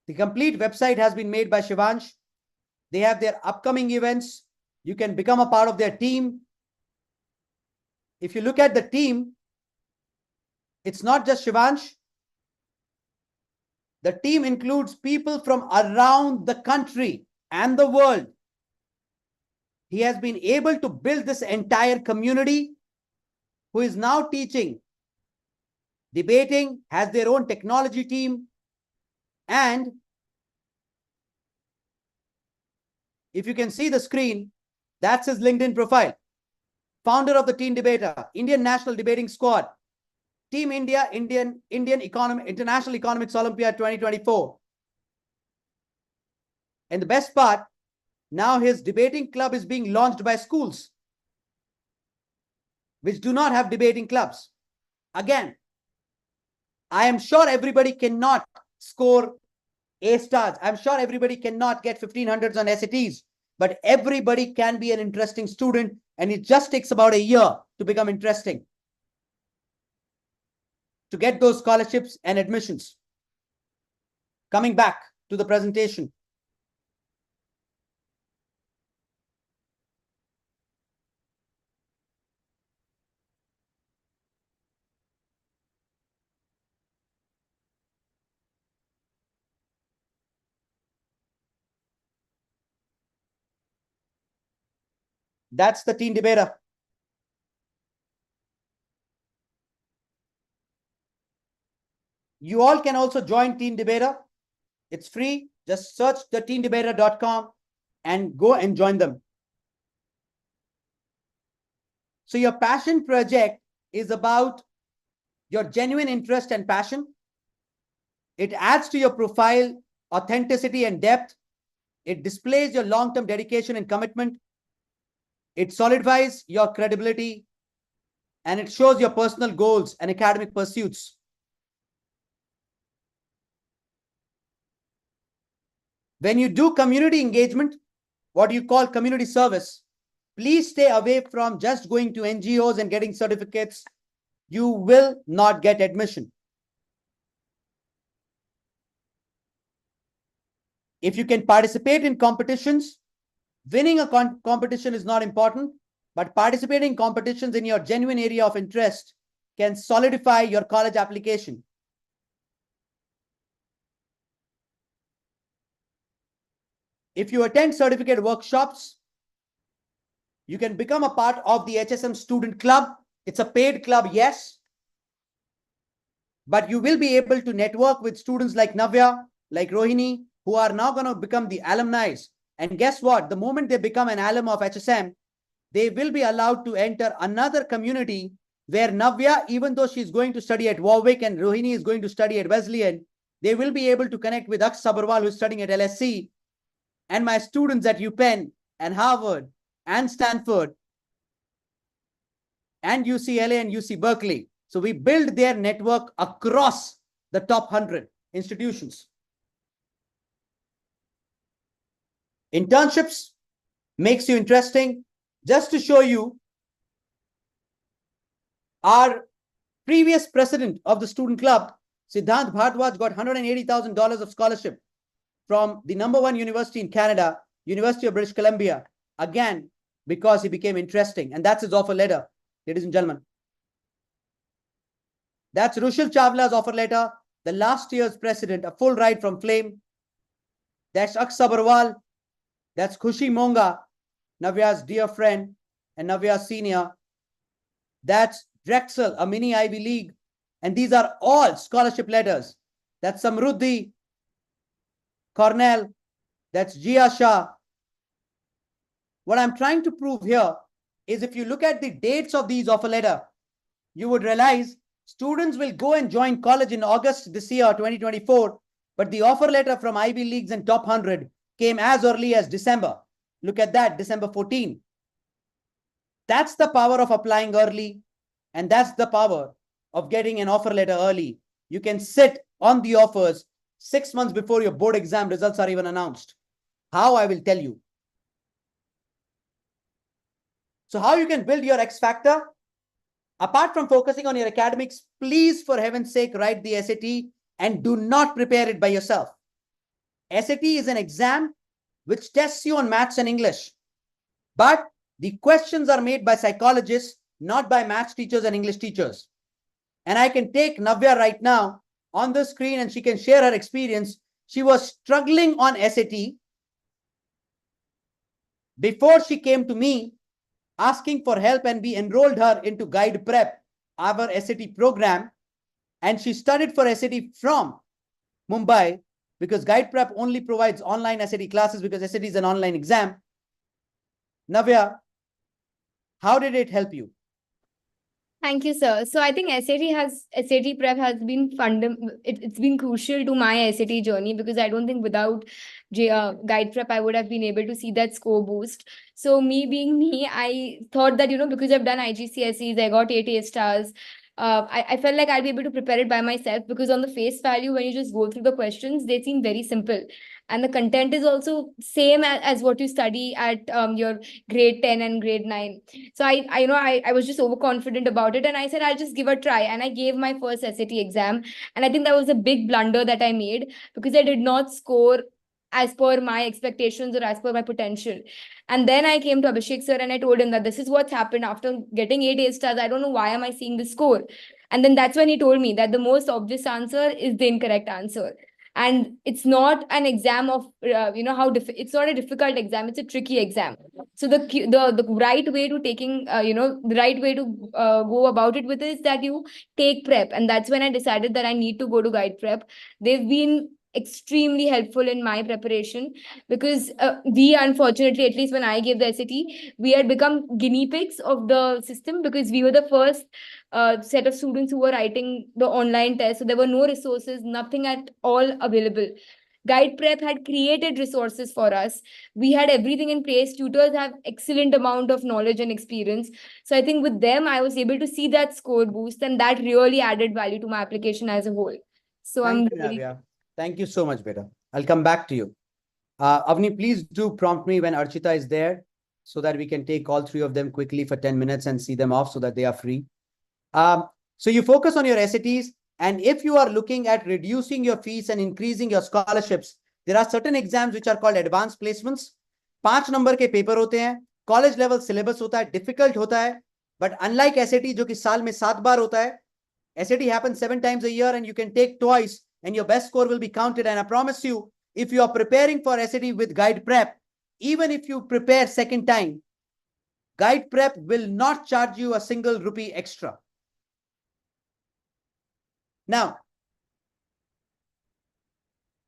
The complete website has been made by Shivansh. They have their upcoming events. You can become a part of their team. If you look at the team, it's not just Shivansh. The team includes people from around the country and the world. He has been able to build this entire community who is now teaching, debating, has their own technology team. And if you can see the screen, that's his LinkedIn profile. Founder of the Teen Debater, Indian National Debating Squad, Team India, Indian International Economics Olympiad 2024. And the best part, now his debating club is being launched by schools which do not have debating clubs. Again, I am sure everybody cannot score A stars. I'm sure everybody cannot get 1500s on SATs, but everybody can be an interesting student, and it just takes about a year to become interesting, to get those scholarships and admissions. Coming back to the presentation. That's the Teen Debater. You all can also join Teen Debater. It's free. Just search the teendebater.com and go and join them. So your passion project is about your genuine interest and passion. It adds to your profile authenticity and depth. It displays your long-term dedication and commitment. It solidifies your credibility, and it shows your personal goals and academic pursuits. When you do community engagement, what you call community service, please stay away from just going to NGOs and getting certificates. You will not get admission. If you can participate in competitions, winning a competition is not important, but participating in competitions in your genuine area of interest can solidify your college application. If you attend certificate workshops, you can become a part of the HSM Student Club. It's a paid club, yes, but you will be able to network with students like Navya, like Rohini, who are now going to become the alumni. And guess what? The moment they become an alum of HSM, they will be allowed to enter another community where Navya, even though she's going to study at Warwick and Rohini is going to study at Wesleyan, they will be able to connect with Aksh Sabharwal, who's studying at LSC, and my students at UPenn and Harvard and Stanford and UCLA and UC Berkeley. So we build their network across the top 100 institutions. Internships makes you interesting. Just to show you, our previous president of the student club, Siddhant Bhardwaj, got $180,000 of scholarship from the #1 university in Canada, University of British Columbia, again, because he became interesting. And that's his offer letter, ladies and gentlemen. That's Rushil Chawla's offer letter, the last year's president, a full ride from Flame. That's Aksh Sabharwal, That's Khushi Monga, Navya's dear friend and Navya's senior. That's Drexel, a mini Ivy League. And these are all scholarship letters. That's Samruddhi, Cornell. That's Jia Shah. What I'm trying to prove here is if you look at the dates of these offer letter, you would realize students will go and join college in August this year, 2024, but the offer letter from Ivy Leagues and top 100 came as early as December. Look at that, December 14. That's the power of applying early, and that's the power of getting an offer letter early. You can sit on the offers 6 months before your board exam results are even announced. How, I will tell you. So how you can build your X factor? Apart from focusing on your academics, please, for heaven's sake, write the SAT and do not prepare it by yourself. SAT is an exam which tests you on maths and English. But the questions are made by psychologists, not by maths teachers and English teachers. And I can take Navya right now on the screen and she can share her experience. She was struggling on SAT before she came to me asking for help, and we enrolled her into Guide Prep, our SAT program. And she studied for SAT from Mumbai because Guide Prep only provides online SAT classes because SAT is an online exam. Navya, how did it help you? Thank you, sir. So I think SAT prep has been it's been crucial to my SAT journey, because I don't think without guide prep I would have been able to see that score boost. So me being me, I thought that, because I've done IGCSEs, I got 8 A stars. I felt like I'll be able to prepare it by myself, because on the face value, when you just go through the questions, they seem very simple. And the content is also same as what you study at your grade 10 and grade 9. So I was just overconfident about it, and I said I'll just give a try, and I gave my first SAT exam. And I think that was a big blunder that I made, because I did not score as per my expectations or as per my potential. And then I came to Abhishek sir and I told him that this is what's happened after getting 8 A stars. I don't know why am I seeing this score. And then that's when he told me that the most obvious answer is the incorrect answer. And it's not an exam of it's not a difficult exam, it's a tricky exam. So the right way to taking the right way to go about it with is that you take prep. And that's when I decided that I need to go to Guide Prep. They've been extremely helpful in my preparation, because we, unfortunately, at least when I gave the SAT, we had become guinea pigs of the system, because we were the first set of students who were writing the online test. So there were no resources, nothing at all available. Guide Prep had created resources for us. We had everything in place. Tutors have excellent amount of knowledge and experience. So I think with them, I was able to see that score boost, and that really added value to my application as a whole. So Thank you, Navya. Thank you so much, beta. I'll come back to you. Avni, please do prompt me when Archita is there so that we can take all three of them quickly for 10 minutes and see them off so that they are free. So you focus on your SATs, and if you are looking at reducing your fees and increasing your scholarships, there are certain exams which are called advanced placements. 5 number के paper होते हैं, college level syllabus होता है, difficult होता है, but unlike SAT जो कि साल में 7 बार होता है, SAT happens 7 times a year and you can take twice and your best score will be counted. And I promise you, if you are preparing for SAT with Guide Prep, even if you prepare second time, Guide Prep will not charge you a single rupee extra. Now,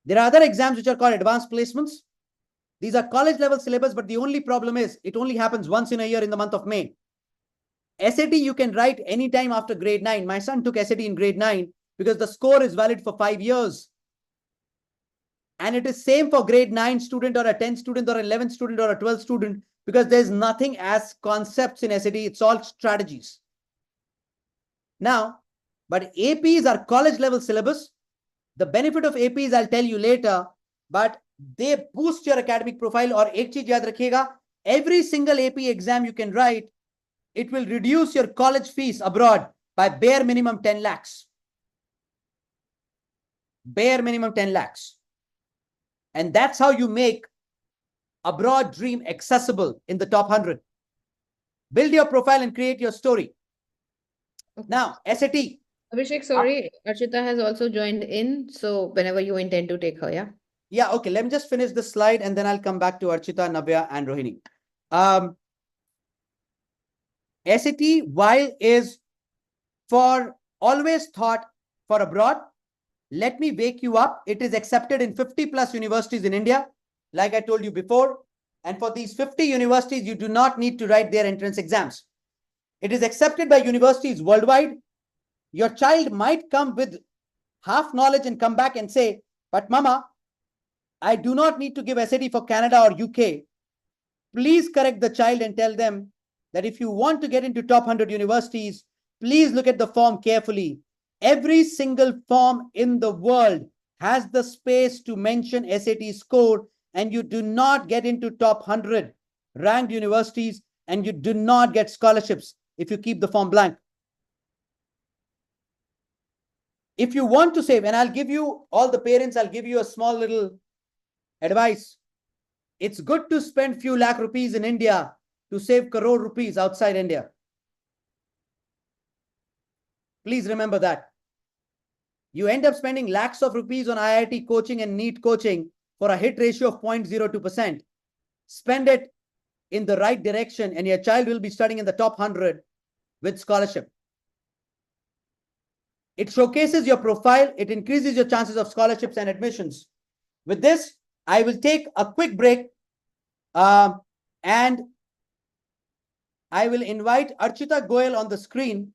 there are other exams which are called advanced placements. These are college level syllabus, but the only problem is it only happens once in a year in the month of May. SAT you can write anytime after grade 9. My son took SAT in grade 9 because the score is valid for 5 years. And it is same for grade 9 student or a 10 student or 11 student or a 12 student, because there's nothing as concepts in SAT. It's all strategies. Now, but APs are college level syllabus. The benefit of APs I'll tell you later, but they boost your academic profile. Or ek cheez yaad rakhiyega, every single AP exam you can write, it will reduce your college fees abroad by bare minimum 10 lakhs. Bare minimum 10 lakhs. And that's how you make abroad dream accessible in the top 100. Build your profile and create your story. Okay. Now, SAT. Abhishek, sorry, Archita has also joined in. So whenever you intend to take her, yeah? Yeah, okay. Let me just finish the slide and then I'll come back to Archita, Navya, and Rohini. SAT, while is for always thought for abroad, let me wake you up. It is accepted in 50 plus universities in India, like I told you before. And for these 50 universities, you do not need to write their entrance exams. It is accepted by universities worldwide. Your child might come with half knowledge and come back and say, but mama, I do not need to give SAT for Canada or UK. Please correct the child and tell them that if you want to get into top 100 universities, please look at the form carefully. Every single form in the world has the space to mention SAT score, and you do not get into top 100 ranked universities, and you do not get scholarships if you keep the form blank. If you want to save, and I'll give you, all the parents, I'll give you a small little advice. It's good to spend few lakh rupees in India to save crore rupees outside India. Please remember that. You end up spending lakhs of rupees on IIT coaching and NEET coaching for a hit ratio of 0.02%. Spend it in the right direction and your child will be studying in the top 100 with scholarship. It showcases your profile. It increases your chances of scholarships and admissions. With this, I will take a quick break and I will invite Archita Goyal on the screen,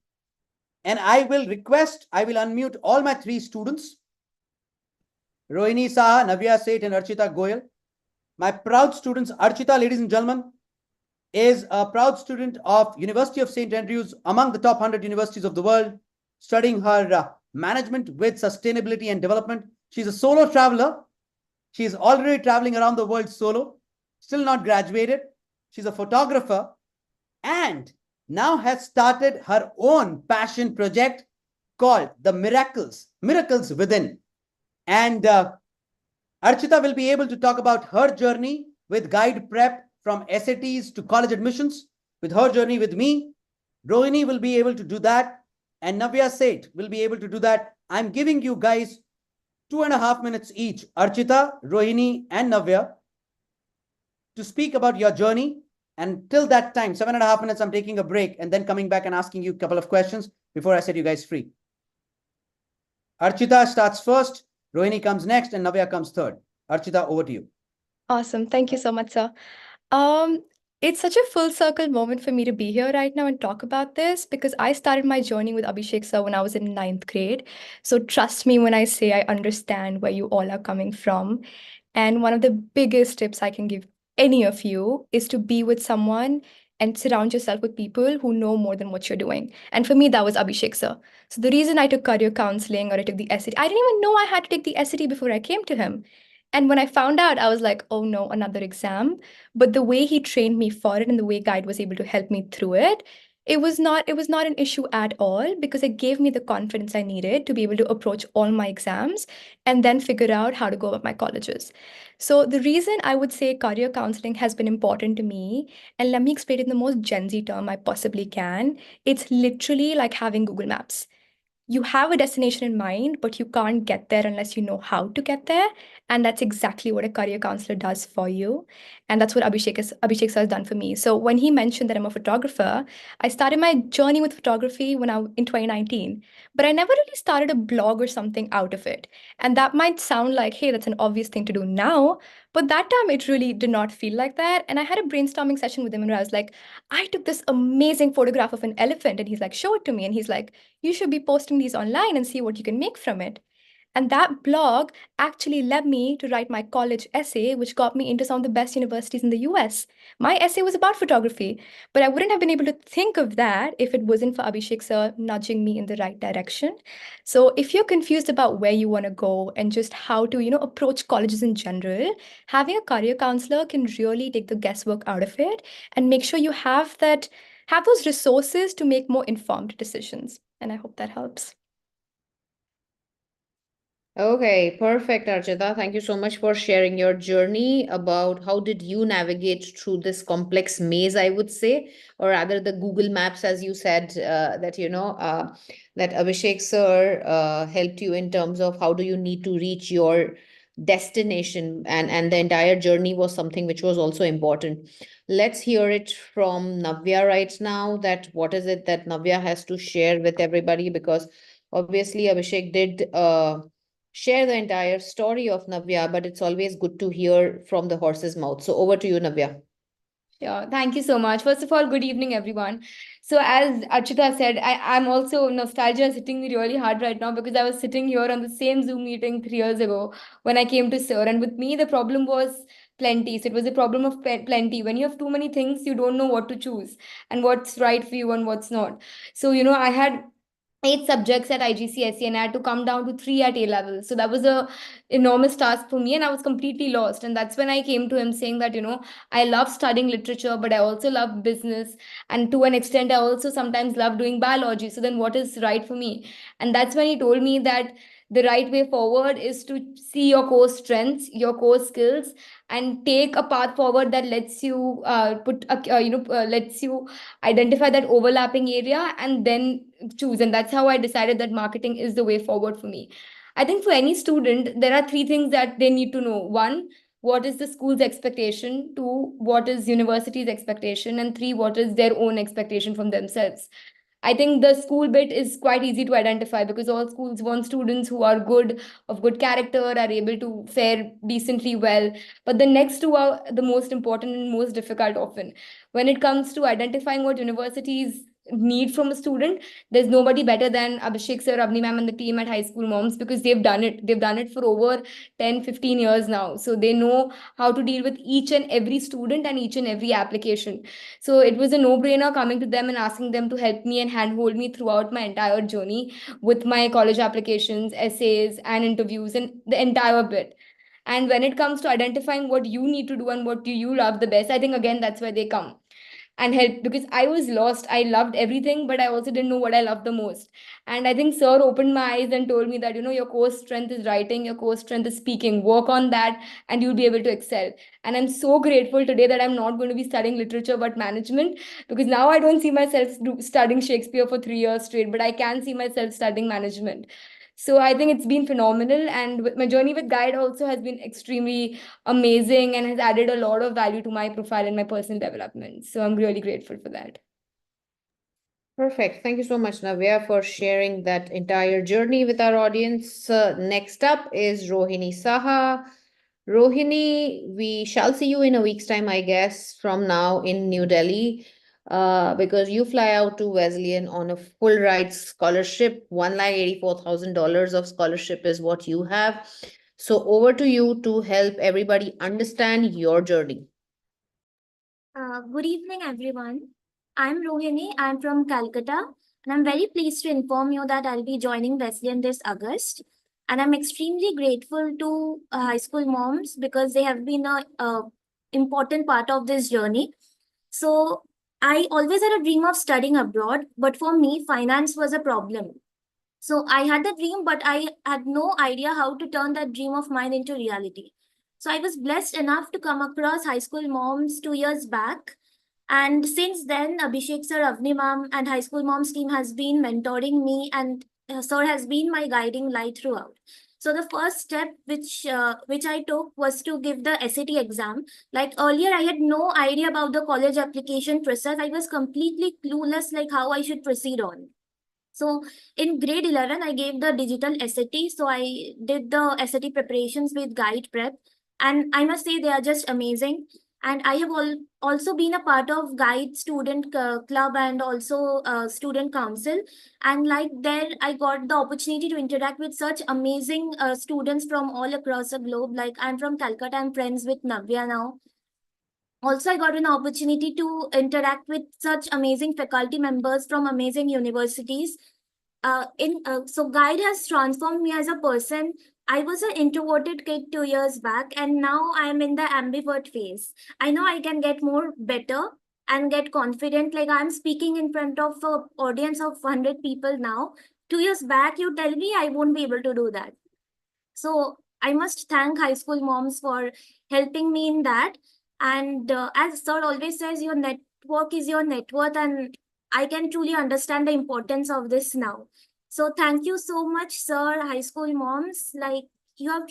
and I will unmute all my 3 students, Rohini Saha, Navya Seth, and Archita Goyal. My proud students. Archita, ladies and gentlemen, is a proud student of University of St. Andrews, among the top 100 universities of the world, studying her management with sustainability and development. She's a solo traveler. She's already traveling around the world solo, still not graduated. She's a photographer and now has started her own passion project called The Miracles Within. And Archita will be able to talk about her journey with guide prep from SATs to college admissions, with her journey with me. Rohini will be able to do that, and Navya Seth will be able to do that. I'm giving you guys 2.5 minutes each, Archita, Rohini, and Navya, to speak about your journey. And till that time, 7.5 minutes, I'm taking a break and then coming back and asking you a couple of questions before I set you guys free. Archita starts first, Rohini comes next, and Navya comes third. Archita, over to you. Awesome. Thank you so much, sir. It's such a full circle moment for me to be here right now and talk about this because I started my journey with Abhishek sir when I was in 9th grade. So trust me when I say I understand where you all are coming from. And one of the biggest tips I can give any of you is to be with someone and surround yourself with people who know more than what you're doing. And for me, that was Abhishek sir. So the reason I took career counseling or I took the SAT, I didn't even know I had to take the SAT before I came to him. And when I found out, I was like, oh no, another exam. But the way he trained me for it and the way Guide was able to help me through it, it was not an issue at all because it gave me the confidence I needed to be able to approach all my exams and then figure out how to go about my colleges. So the reason I would say career counseling has been important to me, and let me explain it in the most Gen Z term I possibly can, it's literally like having Google Maps. You have a destination in mind, but you can't get there unless you know how to get there. And that's exactly what a career counselor does for you. And that's what Abhishek sir has done for me. So when he mentioned that I'm a photographer, I started my journey with photography in 2019, but I never really started a blog or something out of it. And that might sound like, hey, that's an obvious thing to do now. But that time it really did not feel like that. And I had a brainstorming session with him and I was like, I took this amazing photograph of an elephant. And he's like, show it to me. And he's like, you should be posting these online and see what you can make from it. And that blog actually led me to write my college essay, which got me into some of the best universities in the US. My essay was about photography, but I wouldn't have been able to think of that if it wasn't for Abhishek sir nudging me in the right direction. So if you're confused about where you want to go and just how to, approach colleges in general, having a career counselor can really take the guesswork out of it and make sure you have those resources to make more informed decisions. And I hope that helps. Okay, perfect, Archita. Thank you so much for sharing your journey about how did you navigate through this complex maze, I would say, or rather the Google Maps, as you said, that Abhishek sir helped you in terms of how do you need to reach your destination, and the entire journey was something which was also important. Let's hear it from Navya right now, that what is it that Navya has to share with everybody, because obviously Abhishek did share the entire story of Navya, but it's always good to hear from the horse's mouth. So over to you, Navya. Yeah, thank you so much. First of all, good evening, everyone. So, as Archita said, I'm also nostalgia is hitting me really hard right now because I was sitting here on the same Zoom meeting 3 years ago when I came to Sir. And with me, the problem was plenty. So, it was a problem of plenty. When you have too many things, you don't know what to choose and what's right for you and what's not. So, I had 8 subjects at IGCSE and I had to come down to 3 at A level. So that was a enormous task for me and I was completely lost. And that's when I came to him saying that, I love studying literature, but I also love business. And to an extent, I also sometimes love doing biology. So then what is right for me? And that's when he told me that the right way forward is to see your core strengths, your core skills, and take a path forward that lets you lets you identify that overlapping area and then choose. And that's how I decided that marketing is the way forward for me. I think for any student, there are 3 things that they need to know. One, what is the school's expectation? Two, what is university's expectation? And three, what is their own expectation from themselves? I think the school bit is quite easy to identify because all schools want students who are good, of good character, are able to fare decently well. But the next two are the most important and most difficult often. When it comes to identifying what universities need from a student, there's nobody better than Abhishek sir, Avni ma'am, and the team at High School Moms because they've done it. They've done it for over 10, 15 years now. So they know how to deal with each and every student and each and every application. So it was a no-brainer coming to them and asking them to help me and handhold me throughout my entire journey with my college applications, essays, and interviews, and the entire bit. And when it comes to identifying what you need to do and what do you love the best, I think again that's where they come and help because I was lost. I loved everything, but I also didn't know what I loved the most. And I think Sir opened my eyes and told me that, your core strength is writing, your core strength is speaking. Work on that and you'll be able to excel. And I'm so grateful today that I'm not going to be studying literature but management because now I don't see myself studying Shakespeare for 3 years straight, but I can see myself studying management. So I think it's been phenomenal. And my journey with Guide also has been extremely amazing and has added a lot of value to my profile and my personal development. So I'm really grateful for that. Perfect. Thank you so much, Navya, for sharing that entire journey with our audience. Next up is Rohini Saha. Rohini, we shall see you in a week's time, I guess, from now in New Delhi, because you fly out to Wesleyan on a full ride scholarship. $184,000 of scholarship is what you have. So over to you to help everybody understand your journey. Good evening, everyone. I'm Rohini. I'm from Calcutta, and I'm very pleased to inform you that I'll be joining Wesleyan this August. And I'm extremely grateful to High School Moms because they have been a important part of this journey. So I always had a dream of studying abroad, but for me, finance was a problem. So I had the dream, but I had no idea how to turn that dream of mine into reality. So I was blessed enough to come across High School Moms 2 years back. And since then, Abhishek sir, Avni ma'am, and High School Moms team has been mentoring me, and sir has been my guiding light throughout. So the first step which I took was to give the SAT exam. Like earlier, I had no idea about the college application process. I was completely clueless like how I should proceed on. So in grade 11, I gave the digital SAT. So I did the SAT preparations with Guide Prep. And I must say they are just amazing. And I have also been a part of Guide Student Club and also Student Council. And like there, I got the opportunity to interact with such amazing students from all across the globe. Like I'm from Calcutta, I'm friends with Navya now. Also, I got an opportunity to interact with such amazing faculty members from amazing universities. So Guide has transformed me as a person. I was an introverted kid 2 years back, and now I'm in the ambivert phase. I know I can get more better and get confident. Like I'm speaking in front of an audience of 100 people now. 2 years back, you tell me I won't be able to do that. So I must thank High School Moms for helping me in that. And as Sir always says, your network is your net worth, and I can truly understand the importance of this now. So thank you so much, Sir, High School Moms. Like you have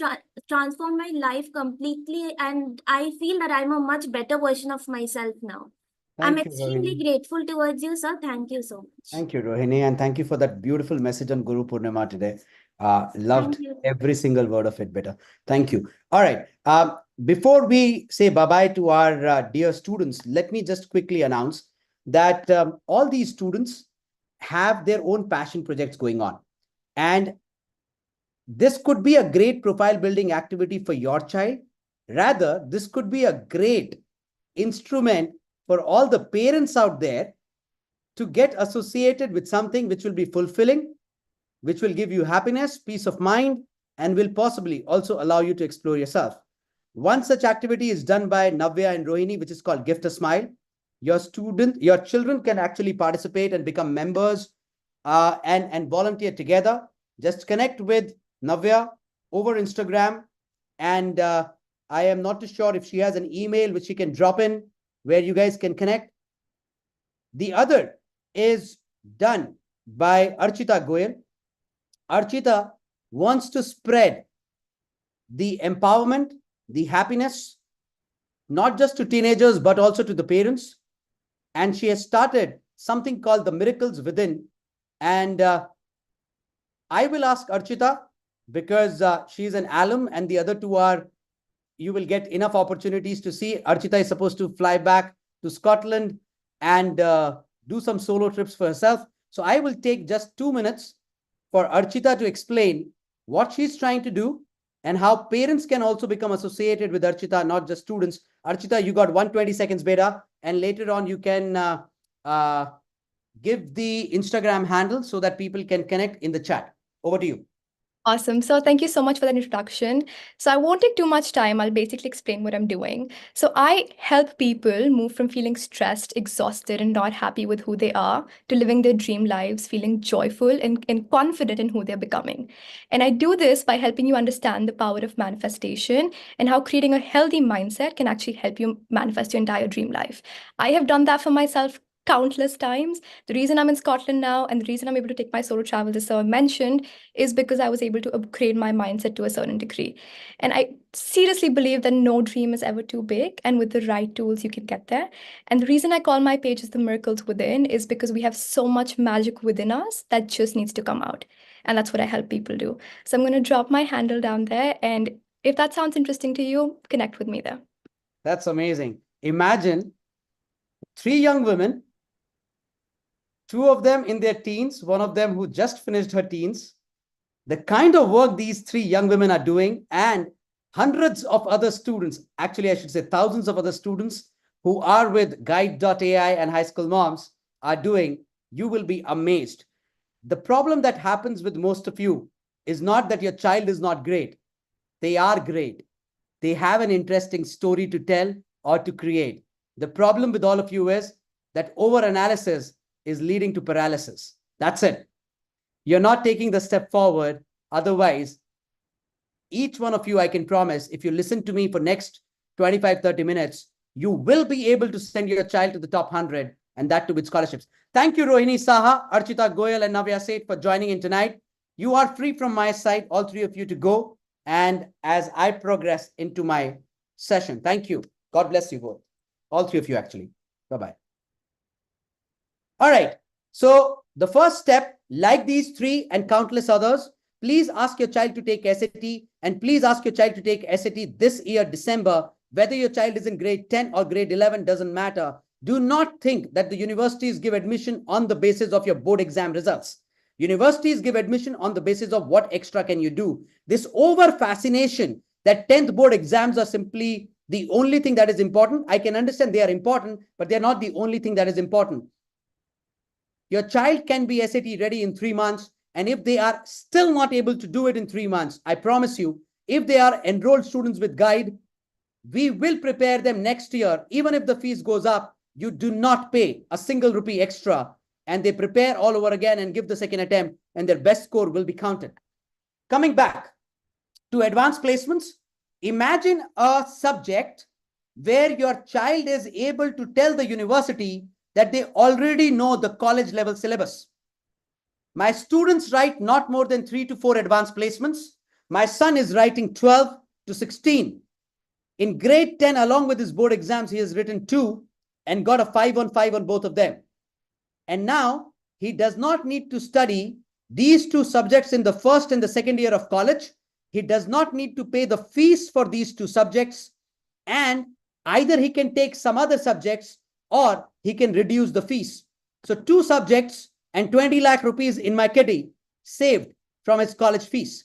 transformed my life completely, and I feel that I'm a much better version of myself now. I'm Thank you, extremely Rohini. grateful towards you, sir. Thank you so much. Thank you, Rohini, and thank you for that beautiful message on Guru Purnima today. Loved Thank you. every single word of it better. Thank you. All right. Before we say bye-bye to our dear students, let me just quickly announce that all these students have their own passion projects going on. And this could be a great profile building activity for your child. Rather, this could be a great instrument for all the parents out there to get associated with something which will be fulfilling, which will give you happiness, peace of mind, and will possibly also allow you to explore yourself. One such activity is done by Navya and Rohini, which is called Gift a Smile. Your children can actually participate and become members and volunteer together. Just connect with Navya over Instagram. And I am not too sure if she has an email which she can drop in where you guys can connect. The other is done by Archita Goyal. Archita wants to spread the empowerment, the happiness, not just to teenagers, but also to the parents. And she has started something called the Miracles Within. And I will ask Archita, because she's an alum and the other two are, you will get enough opportunities to see. Archita is supposed to fly back to Scotland and do some solo trips for herself. So I will take just 2 minutes for Archita to explain what she's trying to do and how parents can also become associated with Archita, not just students. Archita, you got 120 seconds beta, and later on you can give the Instagram handle so that people can connect in the chat. Over to you. Awesome. So thank you so much for that introduction. So I won't take too much time. I'll basically explain what I'm doing. So I help people move from feeling stressed, exhausted, and not happy with who they are to living their dream lives, feeling joyful and confident in who they're becoming. And I do this by helping you understand the power of manifestation and how creating a healthy mindset can actually help you manifest your entire dream life. I have done that for myself countless times. The reason I'm in Scotland now and the reason I'm able to take my solo travel, as I mentioned, is because I was able to upgrade my mindset to a certain degree. And I seriously believe that no dream is ever too big, and with the right tools, you can get there. And the reason I call my pages The Miracles Within is because we have so much magic within us that just needs to come out. And that's what I help people do. So I'm going to drop my handle down there. And if that sounds interesting to you, connect with me there. That's amazing. Imagine 3 young women, 2 of them in their teens, one of them who just finished her teens, the kind of work these 3 young women are doing, and hundreds of other students, actually I should say thousands of other students who are with Guide.ai and High School Moms are doing. You will be amazed. The problem that happens with most of you is not that your child is not great. They are great. They have an interesting story to tell or to create. The problem with all of you is that over-analysis is leading to paralysis. That's it. You're not taking the step forward. Otherwise, each one of you, I can promise, if you listen to me for next 25-30 minutes, you will be able to send your child to the top 100, and that too with scholarships. Thank you, Rohini Saha, Archita Goyal, and Navya Seth for joining in tonight. You are free from my side, all 3 of you, to go. And as I progress into my session, thank you. God bless you both. All 3 of you, actually. Bye-bye. All right. So the first step, like these 3 and countless others, please ask your child to take SAT, and please ask your child to take SAT this year, December. Whether your child is in grade 10 or grade 11, doesn't matter. Do not think that the universities give admission on the basis of your board exam results. Universities give admission on the basis of what extra can you do. This over fascination that 10th board exams are simply the only thing that is important. I can understand they are important, but they're not the only thing that is important. Your child can be SAT ready in 3 months. And if they are still not able to do it in 3 months, I promise you, if they are enrolled students with Guide, we will prepare them next year. Even if the fees goes up, you do not pay a single rupee extra. And they prepare all over again and give the second attempt, and their best score will be counted. Coming back to advanced placements, imagine a subject where your child is able to tell the university that they already know the college level syllabus. My students write not more than 3 to 4 advanced placements. My son is writing 12 to 16. In grade 10, along with his board exams, he has written 2 and got a 5 on 5 on both of them. And now he does not need to study these 2 subjects in the first and the second year of college. He does not need to pay the fees for these 2 subjects. And either he can take some other subjects or he can reduce the fees. So 2 subjects and 20 lakh rupees in my kitty saved from his college fees.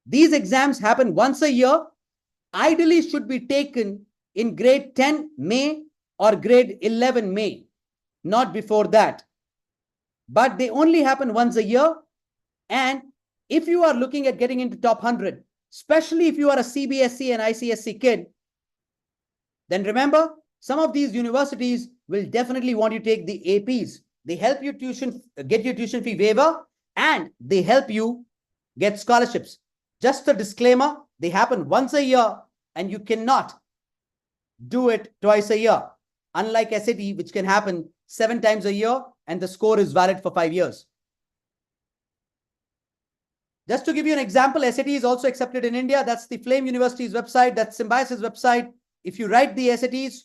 These exams happen once a year. Ideally should be taken in grade 10 May or grade 11 May, not before that. But they only happen once a year. And if you are looking at getting into top 100, especially if you are a CBSE and ICSE kid, then remember, some of these universities will definitely want you to take the APs. They help you get your tuition fee waiver, and they help you get scholarships. Just a disclaimer, they happen once a year and you cannot do it twice a year. Unlike SAT, which can happen 7 times a year and the score is valid for 5 years. Just to give you an example, SAT is also accepted in India. That's the Flame University's website. That's Symbiosis website. If you write the SATs,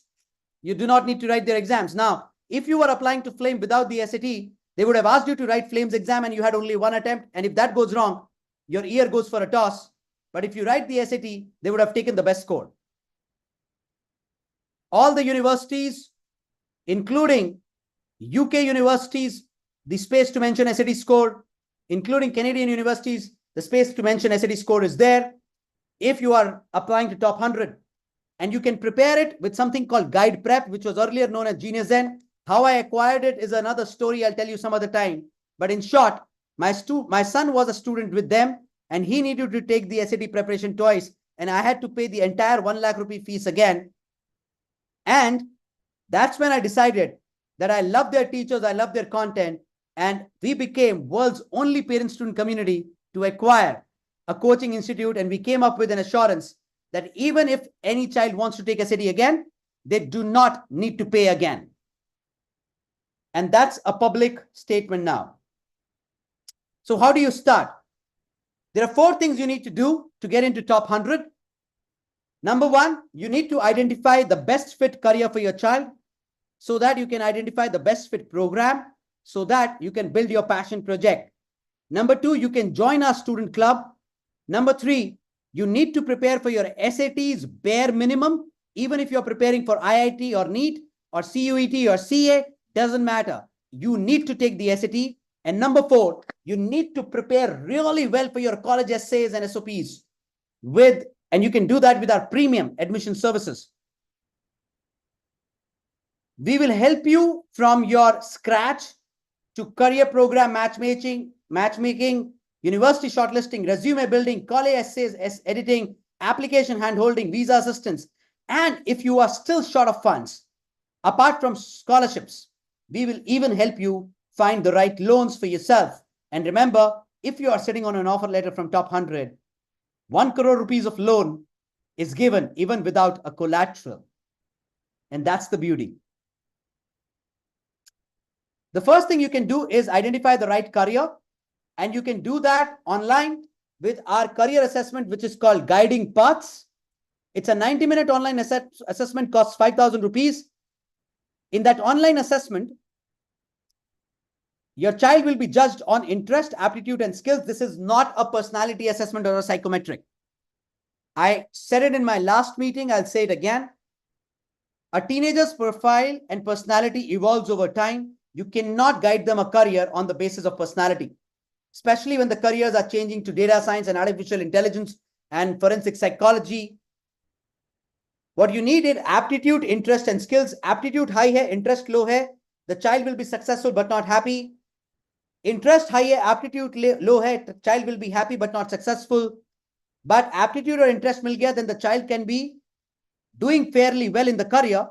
you do not need to write their exams. Now, if you were applying to Flame without the SAT, they would have asked you to write Flame's exam and you had only 1 attempt. And if that goes wrong, your ear goes for a toss. But if you write the SAT, they would have taken the best score. All the universities, including UK universities, the space to mention SAT score, including Canadian universities, the space to mention SAT score is there. If you are applying to top 100, and you can prepare it with something called Guide Prep, which was earlier known as Genius Zen. How I acquired it is another story I'll tell you some other time. But in short, my son was a student with them, and he needed to take the SAT preparation twice, and I had to pay the entire 1 lakh rupee fees again. And that's when I decided that I love their teachers, I love their content, and we became world's only parent-student community to acquire a coaching institute, and we came up with an assurance that even if any child wants to take SAT again, they do not need to pay again. And that's a public statement now. So how do you start? There are 4 things you need to do to get into top 100. Number 1, you need to identify the best fit career for your child so that you can identify the best fit program so that you can build your passion project. Number 2, you can join our student club. Number 3, you need to prepare for your SATs bare minimum, even if you're preparing for IIT or NEET or CUET or CA, doesn't matter. You need to take the SAT. And number 4, you need to prepare really well for your college essays and SOPs and you can do that with our premium admission services. We will help you from your scratch to career program matchmaking, university shortlisting, resume building, college essays, editing, application handholding, visa assistance. And if you are still short of funds, apart from scholarships, we will even help you find the right loans for yourself. And remember, if you are sitting on an offer letter from top 100, 1 crore rupees of loan is given even without a collateral. And that's the beauty. The first thing you can do is identify the right career. And you can do that online with our career assessment, which is called Guiding Paths. It's a 90-minute online assessment, costs 5,000 rupees. In that online assessment, your child will be judged on interest, aptitude, and skills. This is not a personality assessment or a psychometric. I said it in my last meeting. I'll say it again. A teenager's profile and personality evolves over time. You cannot guide them a career on the basis of personality, especially when the careers are changing to data science and artificial intelligence and forensic psychology. What you need is aptitude, interest, and skills. Aptitude high hai, interest low hai. The child will be successful but not happy. Interest high hai, aptitude low hai. The child will be happy but not successful. But aptitude or interest mil gaya, then the child can be doing fairly well in the career.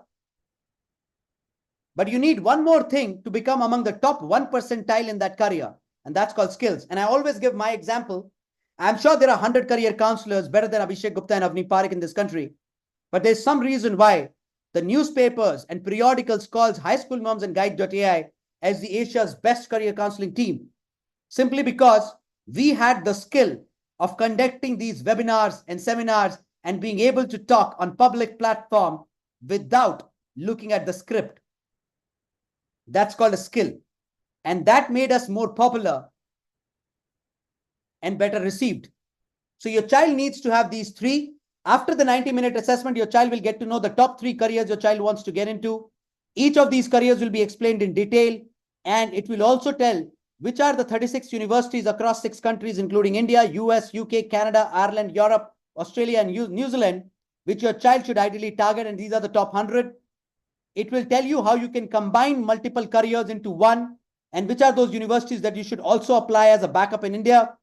But you need one more thing to become among the top 1 percentile in that career. And that's called skills. And I always give my example. I'm sure there are 100 career counselors better than Abhishek Gupta and Avni Parekh in this country. But there's some reason why the newspapers and periodicals calls High School Moms and Guide.ai as the Asia's best career counseling team. Simply because we had the skill of conducting these webinars and seminars and being able to talk on public platform without looking at the script. That's called a skill. And that made us more popular and better received. So your child needs to have these three. After the 90-minute assessment, your child will get to know the top 3 careers your child wants to get into. Each of these careers will be explained in detail, and it will also tell which are the 36 universities across 6 countries, including India, US, UK, Canada, Ireland, Europe, Australia, and New Zealand, which your child should ideally target, and these are the top 100. It will tell you how you can combine multiple careers into one, and which are those universities that you should also apply as a backup in India.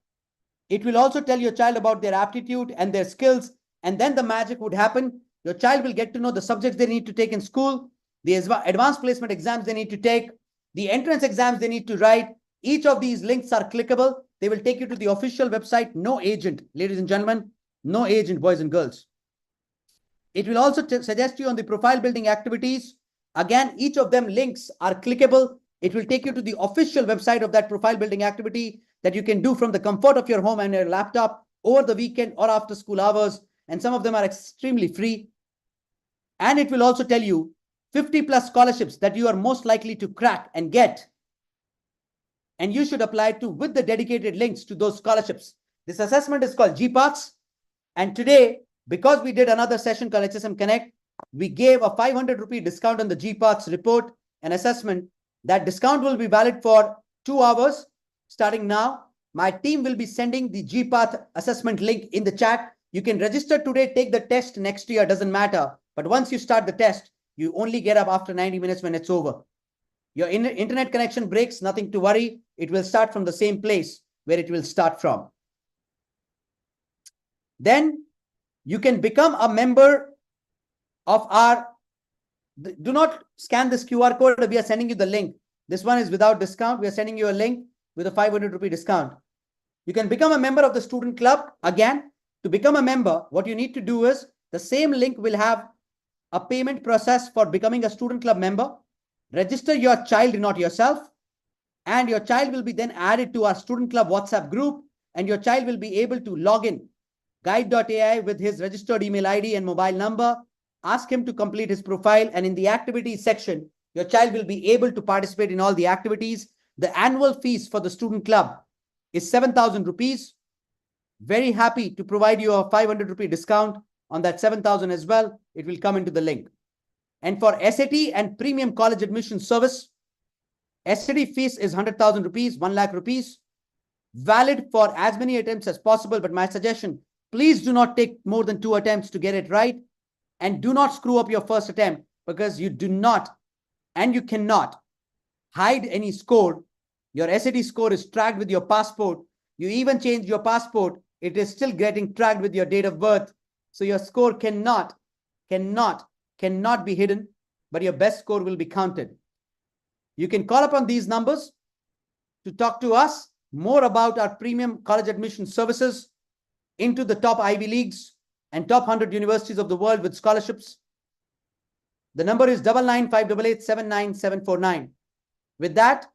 It will also tell your child about their aptitude and their skills, and then the magic would happen. Your child will get to know the subjects they need to take in school, the advanced placement exams they need to take, the entrance exams they need to write. Each of these links are clickable. They will take you to the official website. No agent, ladies and gentlemen, no agent, boys and girls. It will also suggest you on the profile building activities. Again, each of them links are clickable. It will take you to the official website of that profile building activity that you can do from the comfort of your home and your laptop over the weekend or after school hours. And some of them are extremely free. And it will also tell you 50 plus scholarships that you are most likely to crack and get. And you should apply to with the dedicated links to those scholarships. This assessment is called GPaths. And today, because we did another session called HSM Connect, we gave a 500 rupee discount on the GPaths report and assessment. That discount will be valid for 2 hours. Starting now, my team will be sending the GPath assessment link in the chat. You can register today, take the test next year, doesn't matter. But once you start the test, you only get up after 90 minutes when it's over. Your internet connection breaks, nothing to worry. It will start from the same place where it will start from. Then you can become a member of our, do not scan this QR code. We are sending you the link. This one is without discount. We are sending you a link with a 500 rupee discount. You can become a member of the student club. Again, to become a member, what you need to do is the same link will have a payment process for becoming a student club member. Register your child, not yourself. And your child will be then added to our student club WhatsApp group. And your child will be able to log in guide.ai with his registered email ID and mobile number. Ask him to complete his profile. And in the activities section, your child will be able to participate in all the activities. The annual fees for the student club is 7,000 rupees. Very happy to provide you a 500 rupee discount on that 7,000 as well. It will come into the link. And for SAT and premium college admission service, SAT fees is 100,000 rupees, 1 lakh rupees, valid for as many attempts as possible. But my suggestion, please do not take more than 2 attempts to get it right. And do not screw up your first attempt, because you do not and you cannot hide any score. Your SAT score is tracked with your passport. You even change your passport, it is still getting tracked with your date of birth. So your score cannot be hidden, but your best score will be counted. You can call upon these numbers to talk to us more about our premium college admission services into the top Ivy Leagues and top 100 universities of the world with scholarships. The number is 9958879749. With that,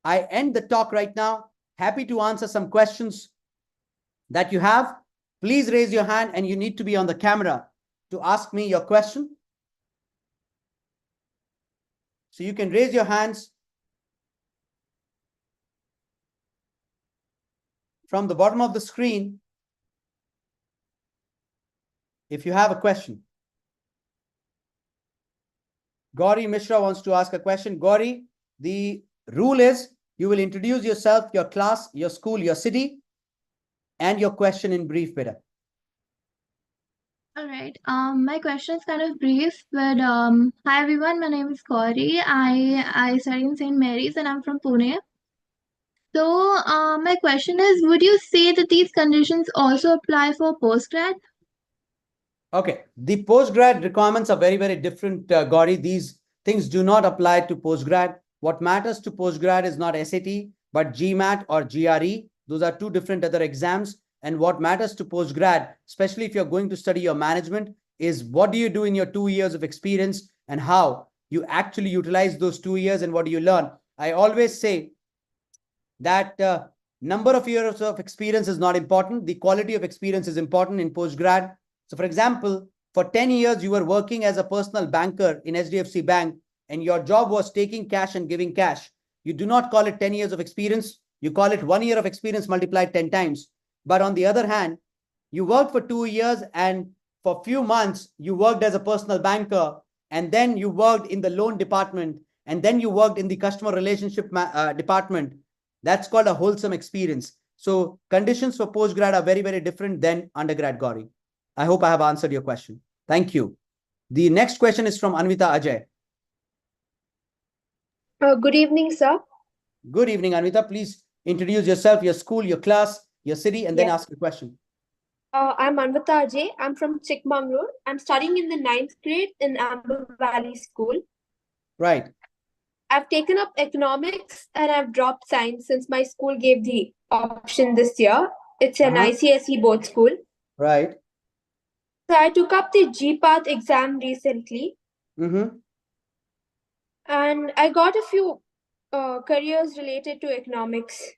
I end the talk right now. Happy to answer some questions that you have. Please raise your hand, and you need to be on the camera to ask me your question. So you can raise your hands from the bottom of the screen if you have a question. Gauri Mishra wants to ask a question. Gauri, the rule is you will introduce yourself, your class, your school, your city, and your question in brief, beta. All right. My question is kind of brief, but hi everyone. My name is Gauri. I study in St. Mary's and I'm from Pune. So my question is, would you say that these conditions also apply for postgrad? Okay, the postgrad requirements are very, very different, Gauri. These things do not apply to postgrad. What matters to postgrad is not SAT, but GMAT or GRE. Those are 2 different other exams. And what matters to postgrad, especially if you're going to study your management, is what do you do in your 2 years of experience and how you actually utilize those 2 years and what do you learn. I always say that Number of years of experience is not important. The quality of experience is important in postgrad. So for example, for 10 years, you were working as a personal banker in HDFC Bank, and your job was taking cash and giving cash. You do not call it 10 years of experience. You call it 1 year of experience multiplied 10 times. But on the other hand, you worked for 2 years, and for a few months, you worked as a personal banker, and then you worked in the loan department, and then you worked in the customer relationship department. That's called a wholesome experience. So conditions for postgrad are very, very different than undergrad, Gauri. I hope I have answered your question. Thank you. The next question is from Anvita Ajay. Good evening, sir. Good evening, Anvita. Please introduce yourself, your school, your class, your city, and then Yes. ask your question. I'm Anvita Ajay. I'm from Chikmagalur. I'm studying in the 9th grade in Amber Valley School. Right. I've taken up economics and I've dropped science since my school gave the option this year. It's an ICSE board school. Right. So I took up the GPAT exam recently and I got a few careers related to economics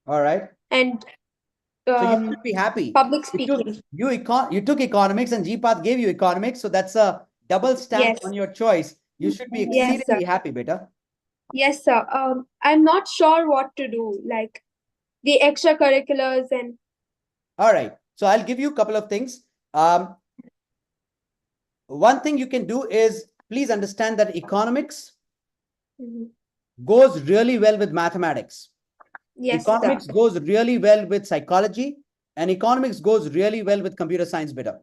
All right. and So you should be happy. public You took, speaking. you took economics, and GPath gave you economics. So that's a double stamp Yes. on your choice. You should be Yes, exceedingly sir. happy, beta. Yes, sir. I'm not sure what to do, like the extracurriculars and All right. So I'll give you a couple of things. One thing you can do is please understand that economics goes really well with mathematics. yes, Economics sir. goes really well with psychology, and economics goes really well with computer science, beta.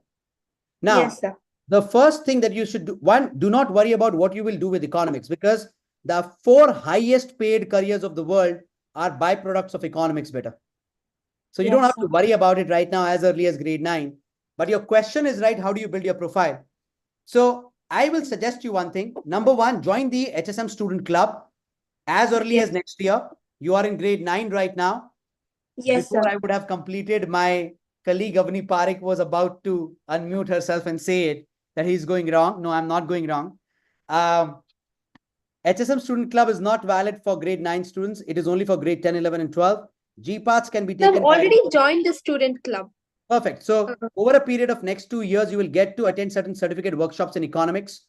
Now, Yes, sir. the first thing that you should do, one, do not worry about what you will do with economics, because the 4 highest paid careers of the world are byproducts of economics, beta. So you don't Yes, have to worry about it right now as early as grade 9. But your question is right. How do you build your profile? So I will suggest you one thing. Number one, join the HSM student club as early as next year. You are in grade 9 right now. Yes, Before sir. I would have completed, my colleague Avni Parekh was about to unmute herself and say it, that he's going wrong. No, I'm not going wrong. HSM student club is not valid for grade 9 students. It is only for grade 10, 11, and 12. GPaths can be So I've taken already joined the student club. Perfect. So over a period of next 2 years, you will get to attend certain certificate workshops in economics.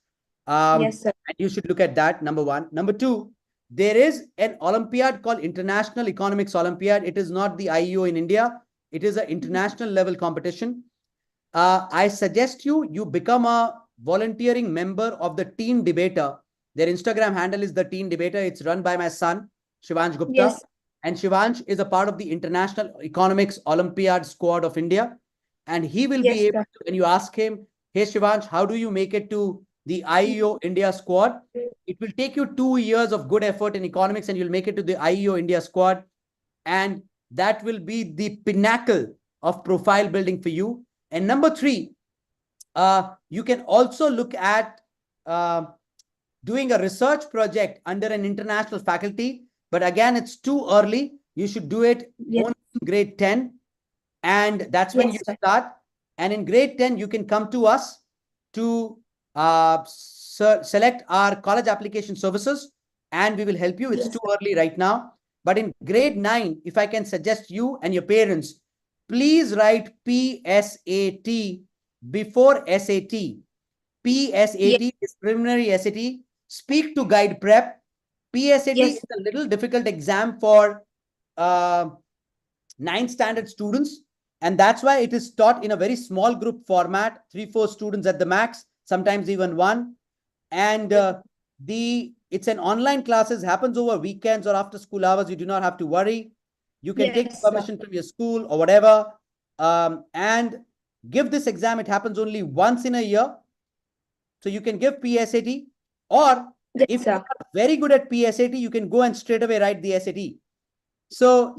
Yes, sir. And you should look at that, number one. Number two, there is an Olympiad called International Economics Olympiad. It is not the IEO in India. It is an international level competition. I suggest you become a volunteering member of the Teen Debater. Their Instagram handle is the Teen Debater. It's run by my son, Shivansh Gupta. Yes. And Shivansh is a part of the International Economics Olympiad squad of India. And he will be Yes, able sir. to, when you ask him, hey, Shivansh, how do you make it to the IEO India squad? It will take you 2 years of good effort in economics, and you'll make it to the IEO India squad. And that will be the pinnacle of profile building for you. And number three, you can also look at doing a research project under an international faculty. But again, it's too early. You should do it only in grade 10. And that's when you start. And in grade 10, you can come to us to select our college application services, and we will help you. It's too early right now. But in grade 9, if I can suggest you and your parents, please write PSAT before SAT. PSAT is preliminary SAT. Speak to Guide Prep. PSAT is a little difficult exam for 9th standard students. And that's why it is taught in a very small group format, 3-4 students at the max, sometimes even 1. And it's an online classes, happens over weekends or after school hours. You do not have to worry. You can take permission from your school or whatever, and give this exam. It happens only once in a year. So you can give PSAT, or if you are very good at PSAT, you can go and straight away write the SAT. So,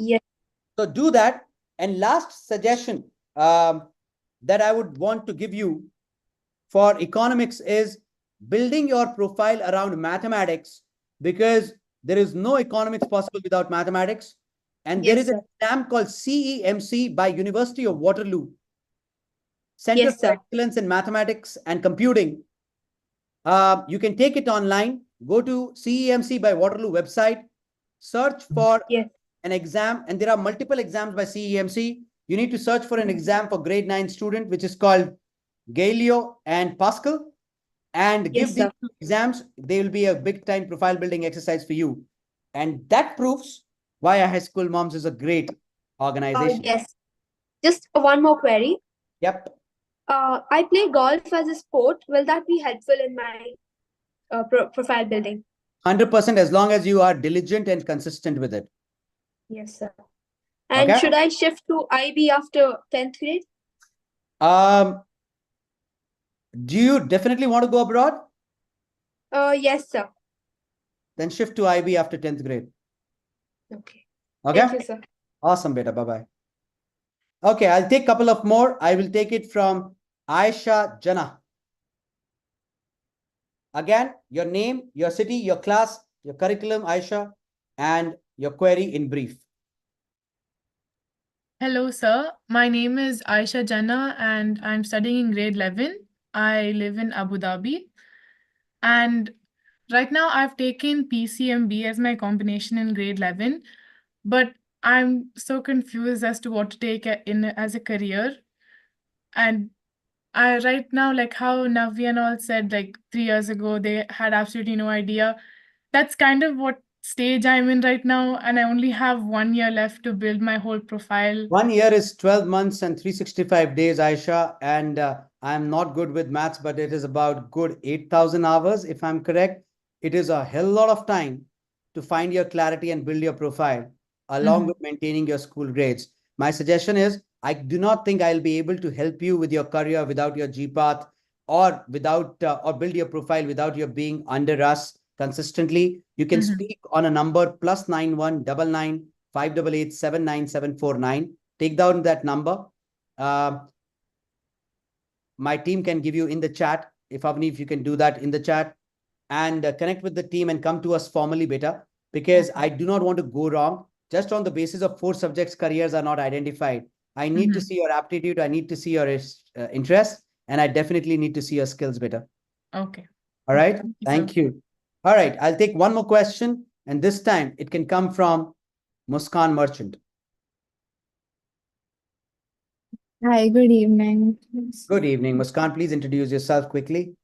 so do that. And last suggestion that I would want to give you for economics is building your profile around mathematics, because there is no economics possible without mathematics. And there is an exam called CEMC by University of Waterloo, Center for Excellence in Mathematics and Computing. You can take it online. Go to CEMC by Waterloo website, search for an exam, and there are multiple exams by CEMC. You need to search for an exam for grade 9 student, which is called Galileo and Pascal, and give Yes, these sir. two exams. They will be a big time profile building exercise for you. And that proves why High School Moms is a great organization. Yes. Just one more query. Yep. I play golf as a sport. Will that be helpful in my profile building? 100% as long as you are diligent and consistent with it. Yes, sir. And Okay. should I shift to IB after 10th grade? Do you definitely want to go abroad? Yes, sir. Then shift to IB after 10th grade. Okay. Okay. Thank you, sir. Awesome, beta. Bye-bye. Okay, I'll take a couple of more. I will take it from Aisha Jana. Again, your name, your city, your class, your curriculum, Aisha, and your query in brief. Hello, sir. My name is Aisha Jannah and I'm studying in grade 11. I live in Abu Dhabi. And right now I've taken PCMB as my combination in grade 11, but I'm so confused as to what to take in as a career. And I right now, like how Navi and all said, like 3 years ago, they had absolutely no idea. That's kind of what stage I'm in right now, and I only have 1 year left to build my whole profile. 1 year is 12 months and 365 days, Aisha. And I'm not good with maths, but it is about good 8,000 hours, if I'm correct. It is a hell lot of time to find your clarity and build your profile, along with maintaining your school grades. My suggestion is, I do not think I'll be able to help you with your career without your GPath or without or build your profile without your being under us consistently. You can speak on a number +9199 588 79749. Take down that number. My team can give you in the chat. If Avni, if you can do that in the chat, and connect with the team and come to us formally, beta, because I do not want to go wrong. Just on the basis of 4 subjects, careers are not identified. I need to see your aptitude. I need to see your interest, and I definitely need to see your skills, beta. Okay. All right. Thank you, Thank sir. you. All right. I'll take one more question, and this time it can come from Muskan Merchant. Hi, good evening. Good evening, Muskan. Please introduce yourself quickly.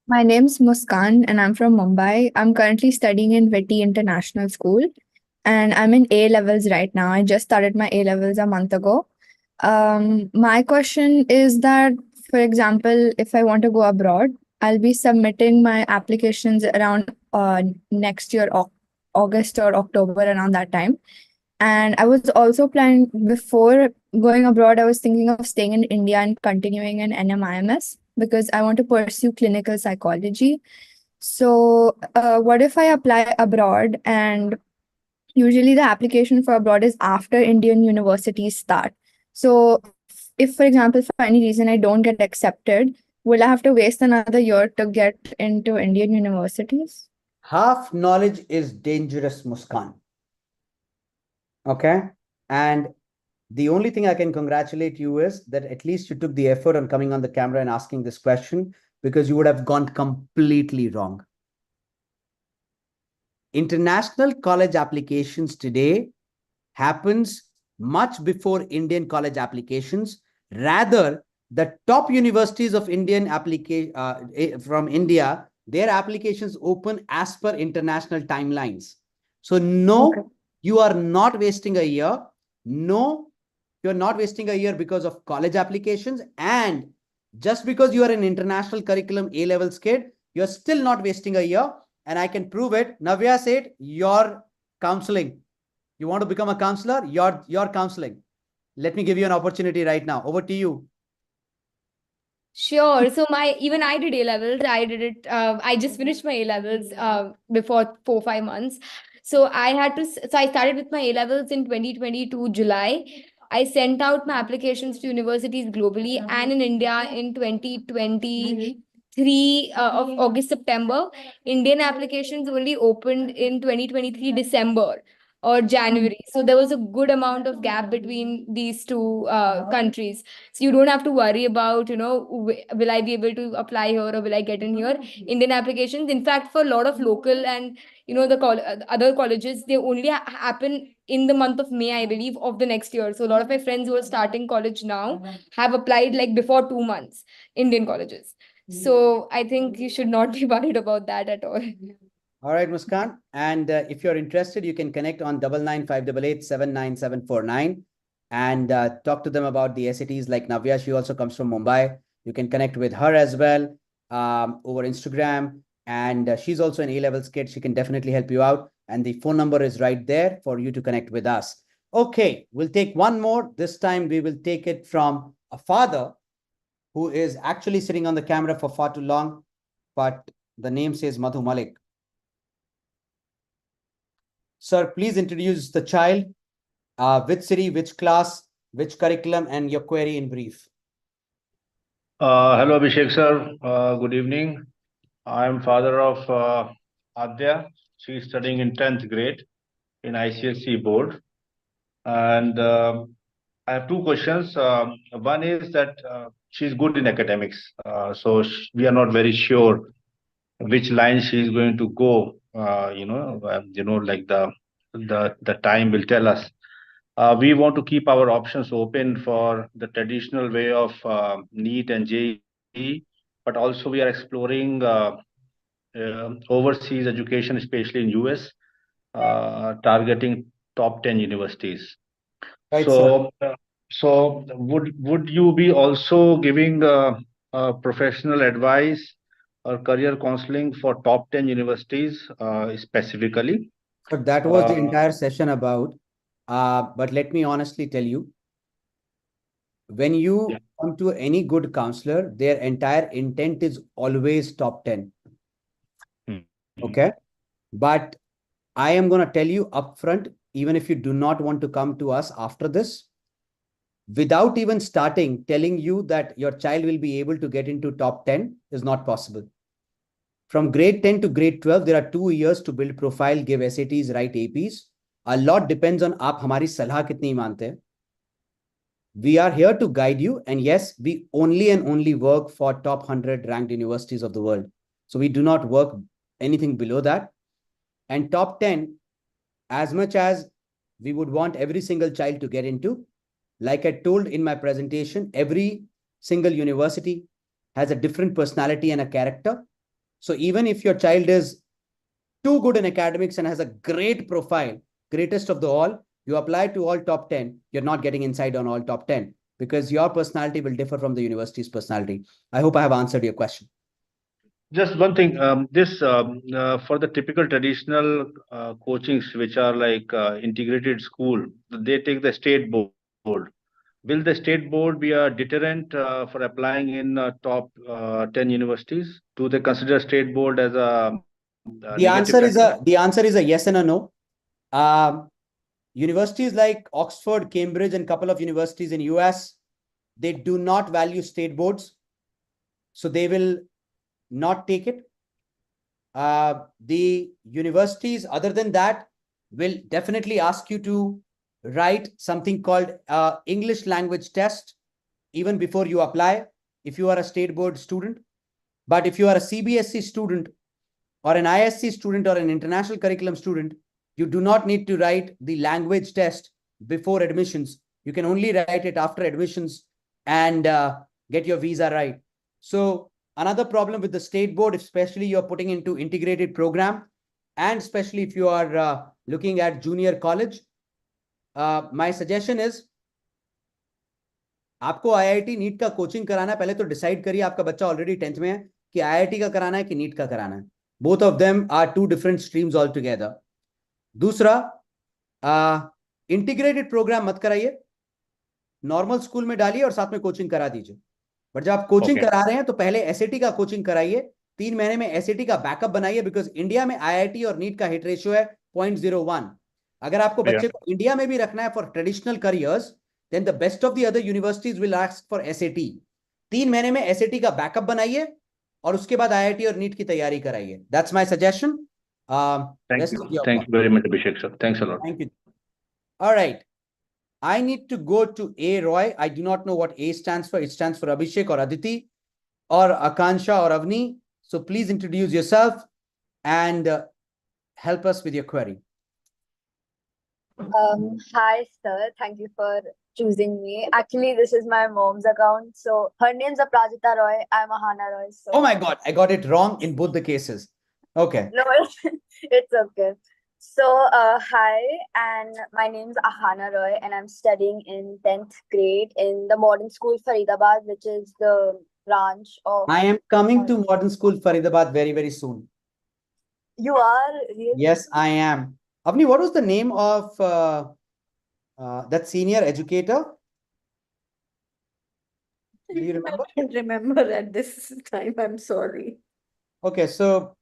My name's Muskan and I'm from Mumbai. I'm currently studying in Viti International School and I'm in A levels right now. I just started my A levels a month ago. My question is that, for example, if I want to go abroad, I'll be submitting my applications around next year, August or October, around that time. And I was also planning, before going abroad, I was thinking of staying in India and continuing in NMIMS because I want to pursue clinical psychology. So, what if I apply abroad and usually the application for abroad is after Indian universities start? So, if, for example, for any reason I don't get accepted, will I have to waste another year to get into Indian universities? Half knowledge is dangerous, Muskan. Okay. And the only thing I can congratulate you is that at least you took the effort on coming on the camera and asking this question, because you would have gone completely wrong. International college applications today happens much before Indian college applications. Rather, the top universities of Indian from India, their applications open as per international timelines. So no, Okay. you are not wasting a year. No, you're not wasting a year because of college applications. And just because you are an international curriculum A levels kid, you're still not wasting a year. And I can prove it. Navya said, your counseling. You want to become a counselor? Your counseling. Let me give you an opportunity right now. Over to you. Sure. So even I did A levels. I did it. I just finished my A levels before 4-5 months. So I started with my A levels in 2022 July. I sent out my applications to universities globally and in India in 2023 of August, September. Indian applications only opened in 2023 December. or January. So there was a good amount of gap between these two countries. So you don't have to worry about, will I be able to apply here or will I get in here? Indian applications, in fact, for a lot of local and the other colleges, they only happen in the month of May, I believe, of the next year. So a lot of my friends who are starting college now have applied like before 2 months, Indian colleges. So I think you should not be worried about that at all. All right, Muskan. And if you're interested, you can connect on 9958879749 and talk to them about the SATs. Like Navya, she also comes from Mumbai. You can connect with her as well over Instagram. And she's also an A-levels kid. She can definitely help you out. And the phone number is right there for you to connect with us. Okay, we'll take one more. This time we will take it from a father who is actually sitting on the camera for far too long, but the name says Madhu Malik. Sir, please introduce the child, which city, which class, which curriculum, and your query in brief. Hello, Abhishek sir. Good evening. I am father of Adya. She is studying in 10th grade in ICSE board. And I have two questions. One is that she's good in academics. So we are not very sure which line she is going to go. Like the time will tell us. We want to keep our options open for the traditional way of NEET and JEE, but also we are exploring overseas education, especially in US, targeting top 10 universities. Right, so would you be also giving professional advice or career counseling for top 10 universities specifically? So that was the entire session about. But let me honestly tell you, when you come to any good counselor, their entire intent is always top 10. Okay. But I am going to tell you upfront, even if you do not want to come to us after this, without even starting telling you that your child will be able to get into top 10 is not possible. From grade 10 to grade 12, there are 2 years to build profile, give SATs, write APs. A lot depends on aap hamari salah kitni mante hain. We are here to guide you. And yes, we only and only work for top 100 ranked universities of the world. So we do not work anything below that. And top 10, as much as we would want every single child to get into, like I told in my presentation, every single university has a different personality and a character. So even if your child is too good in academics and has a great profile, greatest of the all, you apply to all top 10, you're not getting inside on all top 10 because your personality will differ from the university's personality. I hope I have answered your question. Just one thing, for the typical traditional coachings, which are like integrated school, they take the state board. Will the state board be a deterrent for applying in top 10 universities? Do they consider state board as a the answer is a yes and a no. Universities like Oxford, Cambridge, and a couple of universities in US, they do not value state boards. So they will not take it. The universities, other than that, will definitely ask you to write something called English language test even before you apply if you are a state board student. But if you are a CBSE student or an ISC student or an international curriculum student, you do not need to write the language test before admissions. You can only write it after admissions and get your visa right. So another problem with the state board, especially you're putting into integrated program, and especially if you are looking at junior college, my suggestion is, आपको IIT NEET का coaching कराना है, पहले तो decide करिए आपका बच्चा already 10th में है कि IIT का कराना है कि नीट का कराना है. Both of them are two different streams altogether. दूसरा, इंटीग्रेटेड प्रोग्राम मत कराइए, नॉर्मल स्कूल में डालिए और साथ में कोचिंग करा दीजिए. बट जब आप कोचिंग करा रहे हैं तो पहले SAT का कोचिंग कराइए, 3 महीने में SAT का बैकअप बनाइए, बिकॉज इंडिया में IIT और नीट का हिट रेशियो है 0.01. अगर आपको बच्चे को इंडिया में भी रखना है for traditional careers, then the best of the other universities will ask for SAT. 3 महीने में SAT का बैकअप बनाइए और उसके बाद IIT और नीट की तैयारी कराइए. That's my suggestion. Thank Rest you. of your Thank call. you very much, Abhishek sir. Thanks a lot. Thank you. All right. I need to go to A. Roy. I do not know what A stands for. It stands for Abhishek or Aditi or Akansha or Avni. So please introduce yourself and help us with your query. Hi, sir. Thank you for choosing me. Actually, this is my mom's account. So her name's Aprajita Roy. I'm Ahana Roy. So Oh my God, I got it wrong in both the cases. Okay. no, it's okay. So, hi, and my name's Ahana Roy, and I'm studying in 10th grade in the modern school Faridabad, which is the branch of. I am coming to modern school Faridabad very, very soon. You are really? Yes, I am. Avni, what was the name of that senior educator? Do you remember? I can't remember at this time. I'm sorry. Okay, so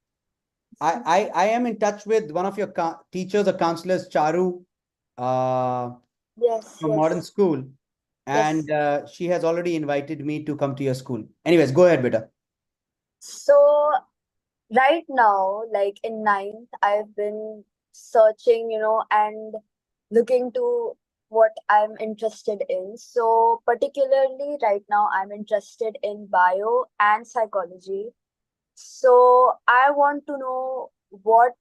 I am in touch with one of your teachers or counselors, Charu, Yes, from modern yes. school, and she has already invited me to come to your school. Anyways, go ahead, beta. So, right now, like in 9th, I've been searching, and looking to what I'm interested in. So, particularly right now, I'm interested in bio and psychology. So, I want to know what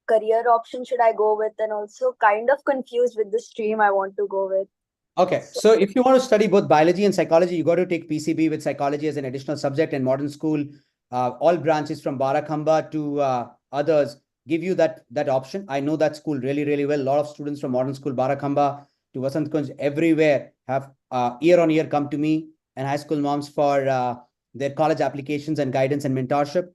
career option should I go with, and also kind of confused with the stream I want to go with. Okay, so if you want to study both biology and psychology, you got to take PCB with psychology as an additional subject. In modern school, all branches from Barakhamba to others give you that option. I know that school really, really well. A lot of students from modern school, Barakhamba to Vasant Kunj, everywhere have year on year come to me and high school moms for their college applications and guidance and mentorship.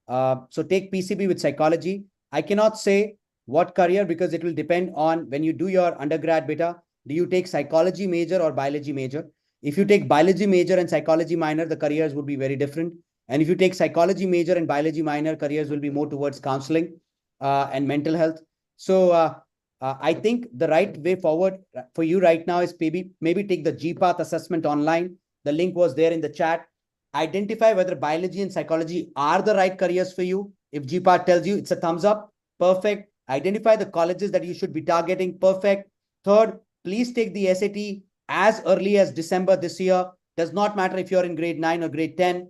So take PCB with psychology. I cannot say what career because it will depend on when you do your undergrad beta. Do you take psychology major or biology major? If you take biology major and psychology minor, the careers would be very different. And if you take psychology major and biology minor, careers will be more towards counseling and mental health. So I think the right way forward for you right now is maybe take the GPath assessment online. The link was there in the chat. Identify whether biology and psychology are the right careers for you. If GPath tells you it's a thumbs up, perfect. Identify the colleges that you should be targeting, perfect. Third, please take the SAT as early as December this year. Does not matter if you're in grade 9 or grade 10.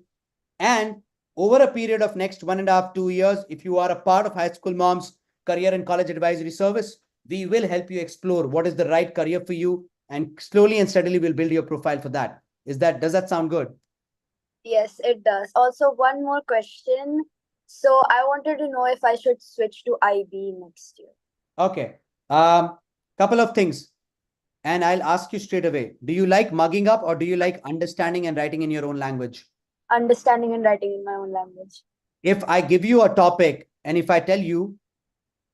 And over a period of next 1.5, 2 years, if you are a part of High School Moms Career and College Advisory Service, we will help you explore what is the right career for you, and slowly and steadily we'll build your profile for that. Does that sound good? Yes, it does. Also, one more question. So I wanted to know if I should switch to IB next year. Okay. Couple of things. And I'll ask you straight away. Do you like mugging up or do you like understanding and writing in your own language? Understanding and writing in my own language. If I give you a topic and if I tell you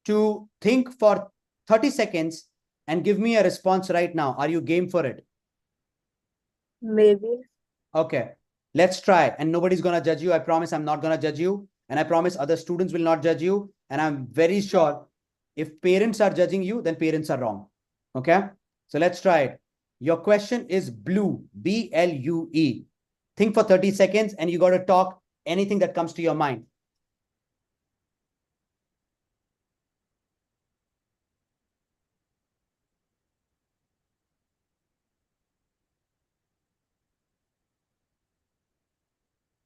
to think for 30 seconds and give me a response right now, are you game for it? Maybe. Okay. Let's try. And nobody's going to judge you. I promise I'm not going to judge you. And I promise other students will not judge you. And I'm very sure if parents are judging you, then parents are wrong. Okay. So let's try it. Your question is blue, B-L-U-E. Think for 30 seconds and you got to talk anything that comes to your mind.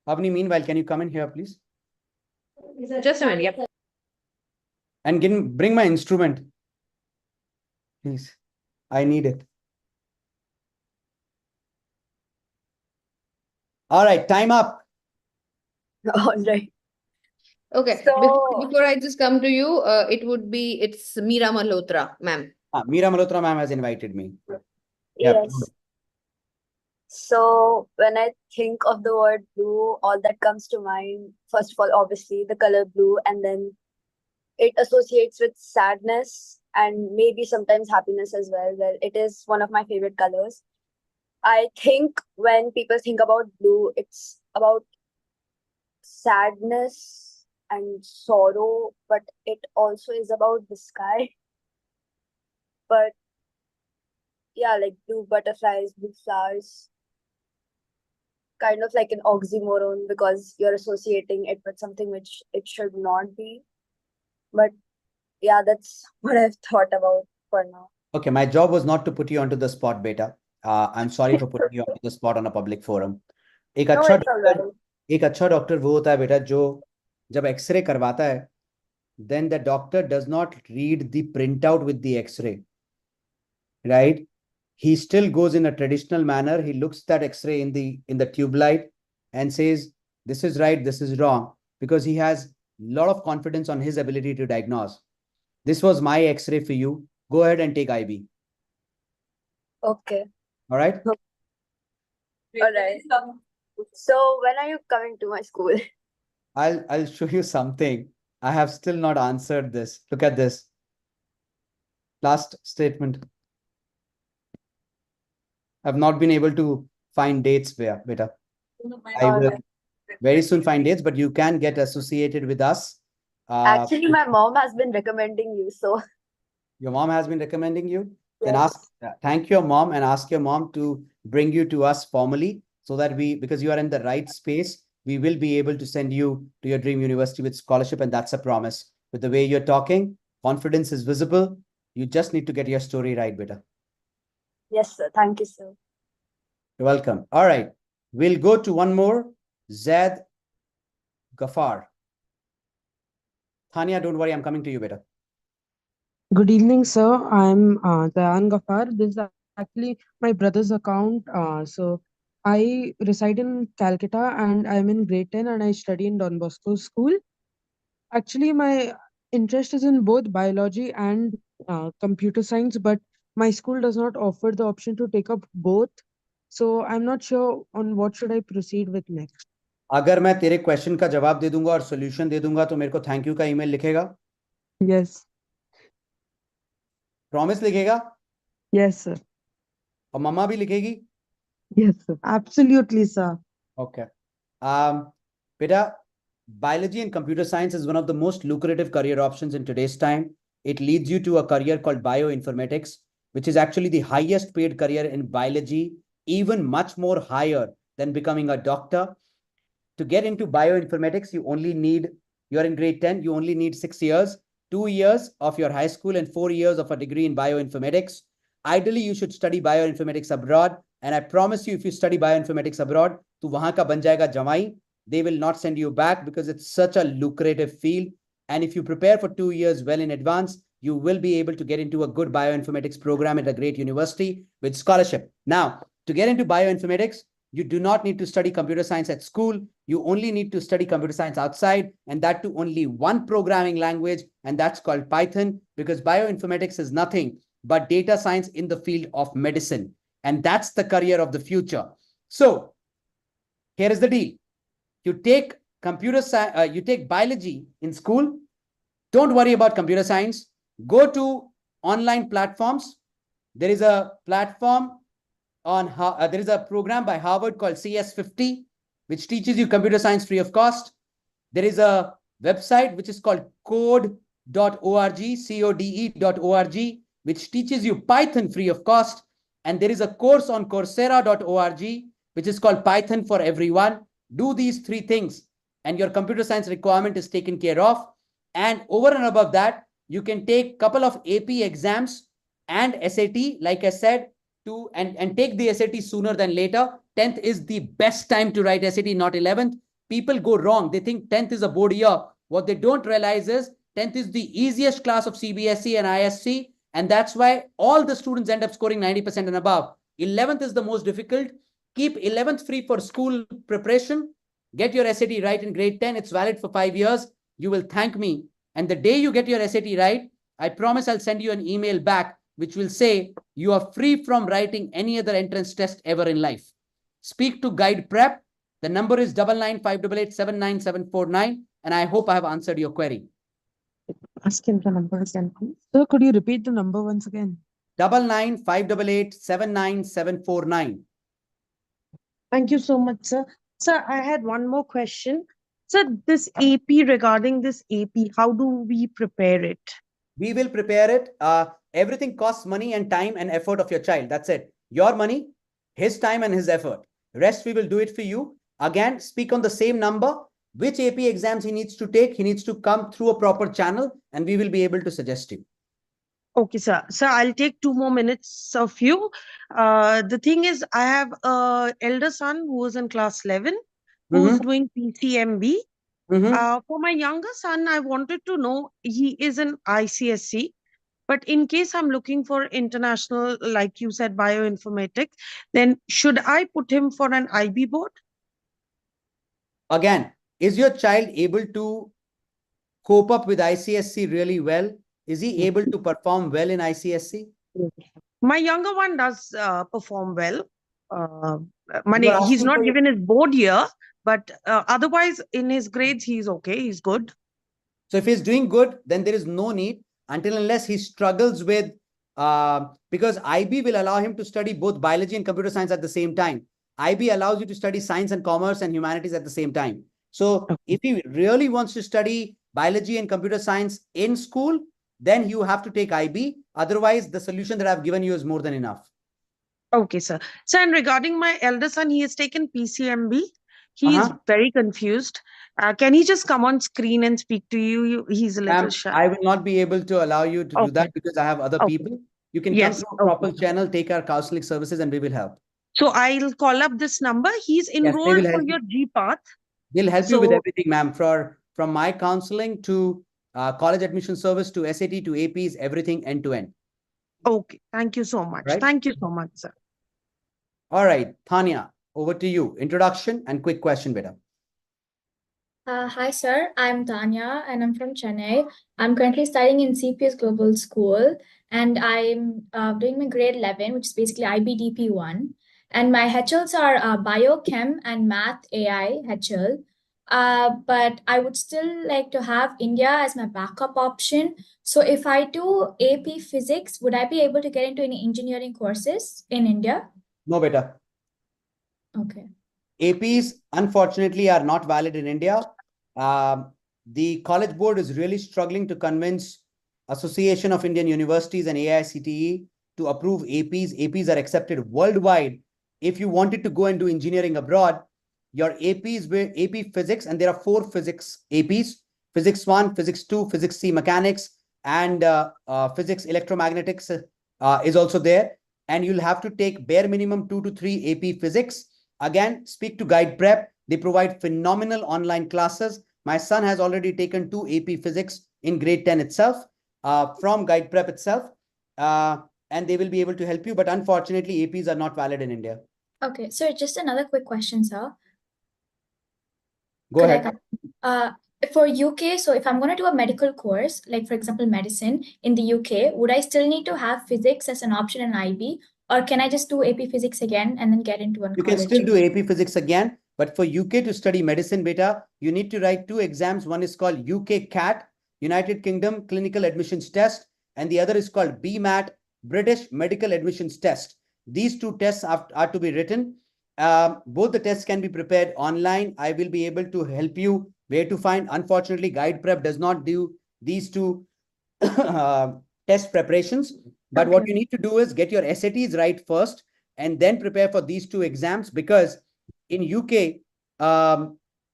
Avni, meanwhile, can you come in here, please? Just a minute. Yep. And bring my instrument. Please. I need it. All right, time up. All right. Okay. So- Before I just come to you, it's Meera Malhotra, ma'am. Meera Malhotra ma'am has invited me. Yes. So when I think of the word blue, all that comes to mind, first of all, obviously the color blue, and then it associates with sadness and maybe sometimes happiness as well. Well, it is one of my favorite colors. I think when people think about blue, it's about sadness and sorrow, but it also is about the sky. But yeah, like blue butterflies, blue flowers, kind of like an oxymoron because you're associating it with something which it should not be. But yeah, that's what I've thought about for now. Okay, my job was not to put you onto the spot, beta. I'm sorry for putting you onto the spot on a public forum. एक No, अच्छा it's all doctor right. एक अच्छा doctor वो होता है बेटा जो जब एक्सरे करवाता है, then the doctor does not read the printout with the x-ray, right? He still goes in a traditional manner. He looks that x-ray in the tube light and says, this is right, this is wrong, because he has a lot of confidence on his ability to diagnose. This was my x-ray for you. Go ahead and take IB. Okay. All right? All right. So when are you coming to my school? I'll show you something. I have still not answered this. Look at this. Last statement. I've not been able to find dates, beta. I will very soon find dates, but you can get associated with us. Actually, my mom has been recommending you, so Your mom has been recommending you? Then yes. thank your mom and ask your mom to bring you to us formally so that because you are in the right space, we will be able to send you to your dream university with scholarship, and that's a promise. With the way you're talking, confidence is visible. You just need to get your story right, beta. Yes, sir. Thank you, sir. You're welcome. All right. We'll go to one more. Zaid Ghaffar. Thania, don't worry. I'm coming to you, beta. Good evening, sir. I'm Dayan Ghaffar. This is actually my brother's account. So I reside in Calcutta and I'm in grade 10 and I study in Don Bosco School. Actually, my interest is in both biology and computer science, but my school does not offer the option to take up both. So I'm not sure on what should I proceed with next. अगर मैं तेरे question का जवाब दे दूंगा और solution दे दूंगा तो मेरे को थैंक यू का ईमेल लिखेगा? Yes. प्रॉमिस लिखेगा? Yes, sir. और मम्मा भी लिखेगी? Yes, sir. Absolutely, sir. Okay. Beta, biology and computer science is one of the most lucrative career options in today's time. It leads you to a career called bioinformatics, which is actually the highest paid career in biology, even much more higher than becoming a doctor. To get into bioinformatics, you're in grade 10, you only need 6 years, 2 years of your high school and 4 years of a degree in bioinformatics. Ideally, you should study bioinformatics abroad. And I promise you, if you study bioinformatics abroad, to wahan ka ban jayega jamai. They will not send you back because it's such a lucrative field. And if you prepare for 2 years well in advance, you will be able to get into a good bioinformatics program at a great university with scholarship. Now, to get into bioinformatics, you do not need to study computer science at school. You only need to study computer science outside, and that to only one programming language, and that's called Python, because bioinformatics is nothing but data science in the field of medicine. And that's the career of the future. So here is the deal. You take computer science, you take biology in school. Don't worry about computer science. Go to online platforms. There is a platform there is a program by Harvard called CS50, which teaches you computer science free of cost. There is a website which is called code.org, code.org, which teaches you Python free of cost. And there is a course on coursera.org, which is called Python for Everyone. Do these 3 things and your computer science requirement is taken care of. And over and above that, you can take a couple of AP exams and SAT, like I said, and take the SAT sooner than later. 10th is the best time to write SAT, not 11th. People go wrong. They think 10th is a board year. What they don't realize is 10th is the easiest class of CBSE and ISC. And that's why all the students end up scoring 90% and above. 11th is the most difficult. Keep 11th free for school preparation. Get your SAT right in grade 10. It's valid for 5 years. You will thank me. And the day you get your SAT right, I promise I'll send you an email back which will say you are free from writing any other entrance test ever in life. Speak to Guide Prep. The number is 9958879749. And I hope I have answered your query. Ask him the number again, please. Sir, could you repeat the number once again? 9958879749. Thank you so much, sir. Sir, I had one more question. Sir, this AP, regarding this AP, how do we prepare it? We will prepare it. Everything costs money and time and effort of your child. That's it. Your money, his time and his effort. Rest we will do it for you. Again, speak on the same number. which AP exams he needs to take, he needs to come through a proper channel and we will be able to suggest you. Okay, sir. Sir, I'll take 2 more minutes of you. The thing is, I have a elder son who is in class 11, who's doing PCMB. For my younger son, I wanted to know, he is in ICSC, but in case I'm looking for international, like you said, bioinformatics, then should I put him for an IB board? Again, is your child able to cope up with ICSC really well? Is he able to perform well in ICSC? My younger one does perform well. You are He's asking not for your- given his board year, but otherwise in his grades, he's okay. He's good. So if he's doing good, then there is no need until unless he struggles with, because IB will allow him to study both biology and computer science at the same time. IB allows you to study science and commerce and humanities at the same time. So if he really wants to study biology and computer science in school, then you have to take IB. Otherwise, the solution that I've given you is more than enough. Okay, sir. So, and regarding my elder son, he has taken PCMB. He is very confused. Can he just come on screen and speak to you? He's a little shy. I will not be able to allow you to do that because I have other people. You can come through a proper channel, take our counseling services, and we will help. So I'll call up this number. He's enrolled will for help you. your GPath. They'll help you with So- everything, ma'am. From my counseling to college admission service to SAT to APs, everything end to end. Okay, thank you so much. Right. Thank you so much, sir. All right, Tanya, over to you. Introduction and quick question, beta. Hi, sir. I'm Tanya and I'm from Chennai. I'm currently studying in CPS Global School and I'm doing my grade 11, which is basically IBDP 1. And my HLs are Biochem and Math AI HL. But I would still like to have India as my backup option. So if I do AP Physics, would I be able to get into any engineering courses in India? No, beta. Okay. APs, unfortunately, are not valid in India. The College Board is really struggling to convince Association of Indian Universities and AICTE to approve APs. APs are accepted worldwide. If you wanted to go and do engineering abroad, your APs were AP Physics, and there are 4 Physics APs, Physics 1, Physics 2, Physics C Mechanics, and Physics Electromagnetics is also there. And you'll have to take bare minimum 2 to 3 AP Physics. Again, speak to Guide Prep. They provide phenomenal online classes. My son has already taken 2 AP Physics in grade 10 itself from Guide Prep itself. And they will be able to help you. But unfortunately, APs are not valid in India. Okay, so just another quick question, sir. Go ahead. For UK, so if I'm going to do a medical course, like for example, medicine in the UK, would I still need to have physics as an option in IB? Or can I just do AP Physics again and then get into one You can still do AP Physics again. But for UK to study medicine, beta, you need to write 2 exams. One is called UK CAT, United Kingdom Clinical Admissions Test. And the other is called BMAT, British Medical Admissions Test. These 2 tests are to be written. Both the tests can be prepared online. I will be able to help you where to find. Unfortunately, Guide Prep does not do these 2 test preparations. But what you need to do is get your SATs right first and then prepare for these 2 exams, because in UK,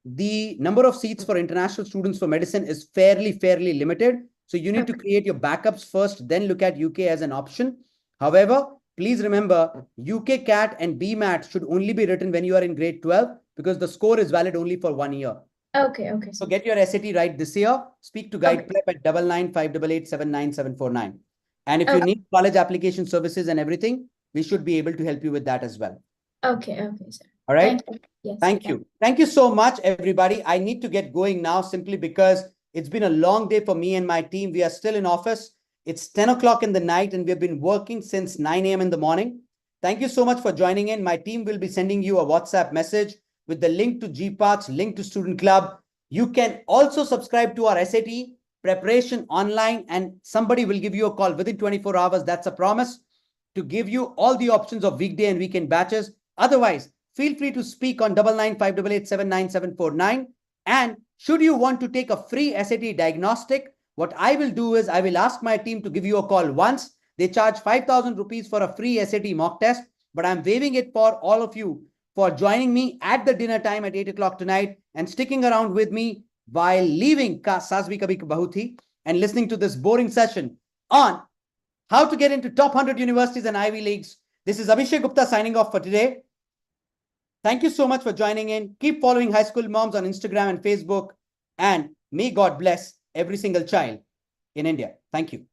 the number of seats for international students for medicine is fairly limited. So you need to create your backups first, then look at UK as an option. However, please remember, UK CAT and BMAT should only be written when you are in grade 12 because the score is valid only for 1 year. Okay. So get your SAT right this year. Speak to Guide Prep at 9958879749. And if you need college application services and everything, we should be able to help you with that as well. Okay, sir. All right. Thank you. Yes, Thank you. Thank you so much, everybody. I need to get going now simply because it's been a long day for me and my team. We are still in office. It's 10 o'clock in the night and we've been working since 9 a.m. in the morning. Thank you so much for joining in. My team will be sending you a WhatsApp message with the link to GPaths, link to Student Club. You can also subscribe to our SAT preparation online and somebody will give you a call within 24 hours. That's a promise to give you all the options of weekday and weekend batches. Otherwise, feel free to speak on 9958879749. And should you want to take a free SAT diagnostic, what I will do is I will ask my team to give you a call once. They charge 5,000 rupees for a free SAT mock test, but I'm waiving it for all of you for joining me at the dinner time at 8 o'clock tonight and sticking around with me while leaving Saas Bhi Kabhi Bahu Thi and listening to this boring session on how to get into top 100 universities and Ivy Leagues. This is Abhishek Gupta signing off for today. Thank you so much for joining in. Keep following High School Moms on Instagram and Facebook. And may God bless every single child in India. Thank you.